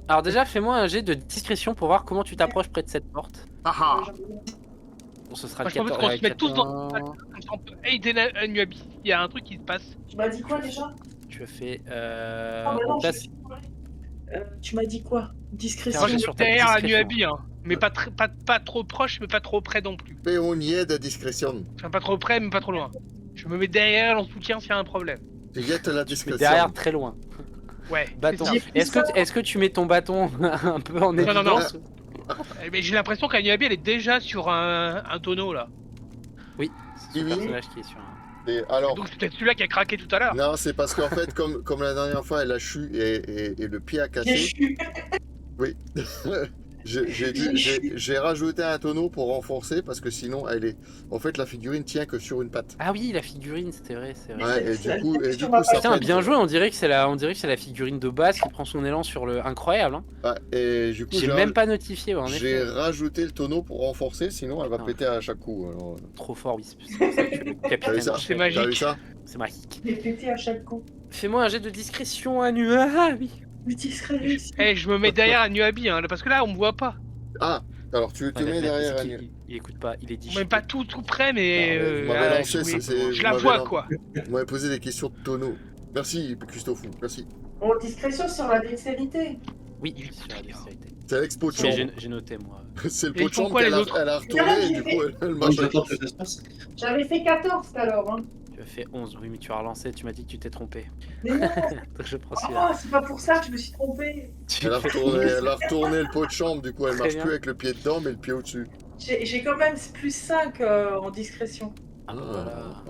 Alors déjà, fais-moi un jet de discrétion pour voir comment tu t'approches près de cette porte. Ah Bon, ce sera Moi, le je propose 14. qu'on se mette tous dans- 14. Comme ça, on peut aider Anuabi. Il y a un truc qui se passe. Tu m'as dit quoi déjà? Tu as fait... Ah bah on non, place- tu m'as dit quoi? Discrétion. Moi, Moi, je j'ai suis sur ta derrière discrétion. Anuabi, hein. Mais pas trop proche, mais pas trop près non plus. Péonier de discrétion. Enfin, pas trop près, mais pas trop loin. Je me mets derrière en soutien s'il y a un problème. Tu jettes la Mais discrétion. derrière, très loin. Ouais. Bâton. c'est ça. Est-ce que tu mets ton bâton un peu en Non, non, non. évidence? Eh, mais j'ai l'impression qu'Anuabi, elle est déjà sur un tonneau là. Oui, c'est son Oui. personnage qui est sur un... Et alors, Donc c'est peut-être celui-là qui a craqué tout à l'heure. non, c'est parce qu'en fait, comme la dernière fois, elle a chu et le pied a J'ai cassé. chu. Oui. J'ai rajouté un tonneau pour renforcer parce que sinon, elle est. En fait, la figurine tient que sur une patte. Ah oui, la figurine, c'est vrai, c'est vrai. Ouais, et c'est du coup, la ça Putain, fait- bien joué, on dirait que c'est la figurine de base qui prend son élan sur le... Incroyable, hein. Ouais, et du coup, J'ai même pas notifié, ouais, en j'ai effet. rajouté le tonneau pour renforcer, sinon elle va Putain. péter à chaque coup. Alors, Trop fort, oui. C'est pour ça que tu es le t'as vu capitaine ça? en C'est chef. magique. T'as vu ça? C'est magique. J'ai pété à chaque coup. Fais-moi un jet de discrétion à nu. Ah oui. plus discret ici. Eh, je me mets derrière Anuabi, hein, parce que là, on me voit pas. Ah, alors tu te mets derrière il, Anu. il écoute pas, il est dit. On même pas tout près, mais. Vous m'avez lancé, je la vois, quoi. Vous m'avez posé des questions de tonneau. Merci, Christophe, merci. Bon, discrétion sur la dextérité. Oui, sur la dextérité. C'est Alex pot de Mais chambre. j'ai noté moi. C'est le Et pot de ils font chambre quoi, qu'elle les a, autres elle a retourné et du coup elle Donc marche. j'attends que ça se passe. J'avais fait 14 tout à l'heure. Hein. Tu as fait 11, oui, mais tu as relancé, tu m'as dit que tu t'es trompé. Mais non, Donc je prends celui-là. oh, c'est pas pour ça que je me suis trompée. Elle a retourné le pot de chambre, du coup elle Très marche bien. plus avec le pied dedans mais le pied au-dessus. J'ai quand même plus 5 en discrétion. Ah,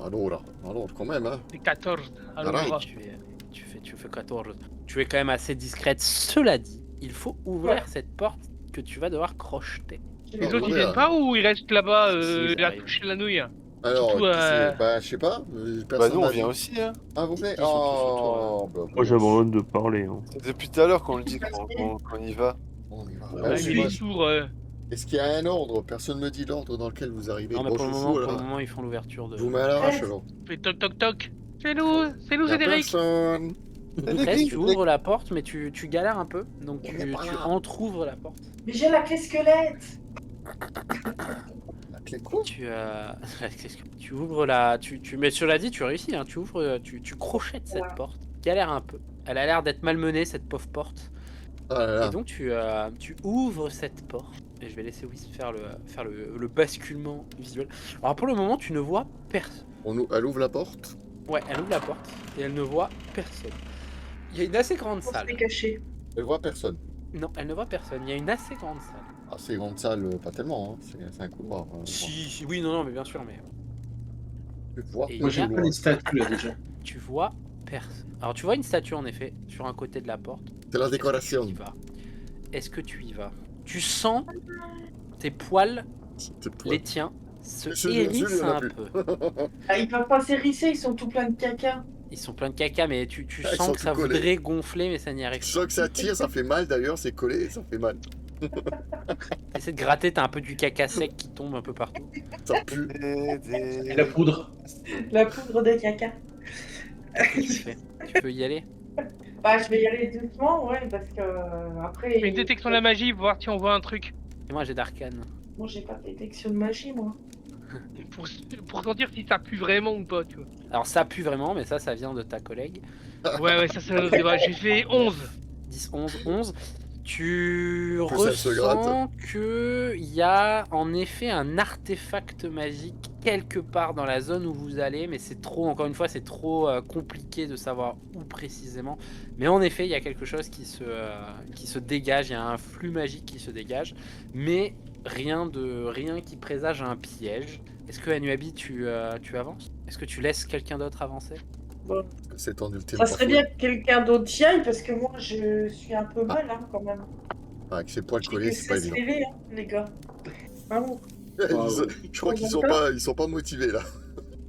voilà. Alors quand même hein. C'est 14. Arrête. Alors, Tu fais 14. Tu es quand même assez discrète. Cela dit, il faut ouvrir Ouais. cette porte que tu vas devoir crocheter. Je les vais- autres, ils ouais. viennent pas ou ils restent là-bas, Si, ils la arrivent. toucher la nouille? Alors, Surtout, qui c'est bah je sais pas. Bah Personne nous on m'a vient dit. aussi hein. Ah vous venez Ils sont tous Oh bah, Moi j'abandonne de parler. Hein. C'est depuis tout à l'heure qu'on le dit qu'on y va. On y va. Ouais, Ah, Ouais, c'est mais moi. les sourds. Est-ce qu'il y a un ordre? Personne me dit l'ordre dans lequel vous arrivez. Non, mais Bon, pour je le vous moment, fous, pour le là. moment, ils font l'ouverture de. Je vous mets à l'arrache alors. fait toc toc toc. C'est nous, Y a Cédric. personne. Après, tu ouvres la porte, mais tu galères un peu. Donc On tu est pas là. entrouvres la porte. Mais j'ai la clé squelette. La clé quoi? Tu ouvres la. Mais cela dit, tu réussis. Hein. Tu ouvres. Tu crochettes cette Ouais. porte. Galère un peu. Elle a l'air d'être malmenée, cette pauvre porte. Ah là Et là. donc tu ouvres cette porte. Et je vais laisser Whis faire le basculement visuel. Alors pour le moment, tu ne vois personne. Elle ouvre la porte. Ouais, elle ouvre la porte et elle ne voit personne. Il y a une assez grande On salle. s'est caché. Elle voit personne. Non, elle ne voit personne. Il y a une assez grande salle. Ah c'est une grande salle, pas tellement. Hein. C'est un couloir. Si, oui, non, mais bien sûr, mais Je vois. Et Moi il y a- j'ai pas les statues là déjà. tu vois personne. Alors tu vois une statue en effet sur un côté de la porte. C'est la Est-ce que décoration. tu y vas Est-ce que tu y vas? Tu sens tes poils, C'est toi. les tiens, se Monsieur, il y hérissent en a un plus. peu. Ah, ils peuvent pas s'hérisser, ils sont tout pleins de caca. Ils sont pleins de caca, mais tu Ah, ils sens sont que ça tout collés. voudrait gonfler, mais ça n'y arrive Je pas. sens que ça tire, ça fait mal d'ailleurs, c'est collé, ça fait mal. Essaie de gratter, t'as un peu du caca sec qui tombe un peu partout. Ça pue. Et la poudre. La poudre de caca. Qu'est-ce que tu fais? Tu peux y aller? Bah, je vais y aller doucement, ouais, parce que après. Fais une détection de la magie pour voir si on voit un truc. Et moi j'ai d'arcane. Moi, j'ai pas de détection de magie, moi. Pour sentir si ça pue vraiment ou pas, tu vois. Alors ça pue vraiment, mais ça vient de ta collègue. Ouais, ça j'ai fait 11. 10, 11, 11. Tu plus, elle se gratte. ressens qu'il y a en effet un artefact magique quelque part dans la zone où vous allez, mais c'est trop, encore une fois, c'est trop compliqué de savoir où précisément. Mais en effet, il y a quelque chose qui se dégage, il y a un flux magique qui se dégage, mais rien qui présage un piège. Est-ce que Anuabi, tu avances? Est-ce que tu laisses quelqu'un d'autre avancer? C'est tendu le Ça serait bien que quelqu'un d'autre y aille, parce que moi, je suis un peu mal, hein, quand même. Avec ses poils collés, J'ai c'est pas que 16 évident. PV, hein, les gars. Vraiment. Je crois qu'ils sont pas motivés là.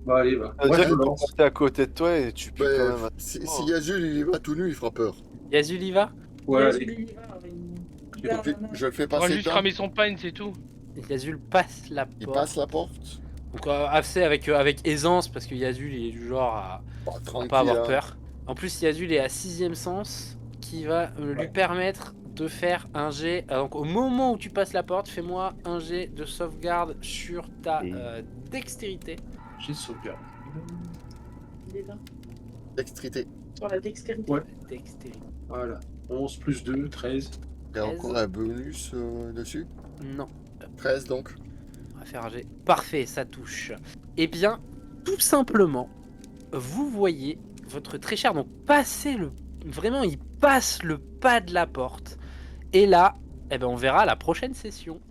Bah allez, va. Ça veut Moi dire je qu'ils lance. sont à côté de toi et tu peux Ouais, quand même. si Yazul il y va tout nu, il fera peur. Yazul y va? Ouais, Mais allez. il y va, il- Donc, je le fais On va passer juste dedans. ramer son pain, c'est tout. Yazul passe la Il porte. passe la porte. Donc assez avec aisance, parce que Yazul il est du genre à Bah, à tranquille. pas avoir hein. peur. En plus, Yazul est à 6ème sens, qui va lui permettre de faire un jet. Donc au moment où tu passes la porte, fais-moi un jet de sauvegarde sur ta Et- dextérité. J'ai sauvegarde. Il est là, Dextérité. sur la dextérité. Ouais. Dextérité. Voilà. 11 plus 2, 13. Il y a 13. encore un bonus dessus. Non, 13 donc. on va faire un jet. Parfait, ça touche. Eh bien, tout simplement, vous voyez votre très cher, donc passer le... Vraiment, il passe le pas de la porte. Et là, eh ben, on verra la prochaine session.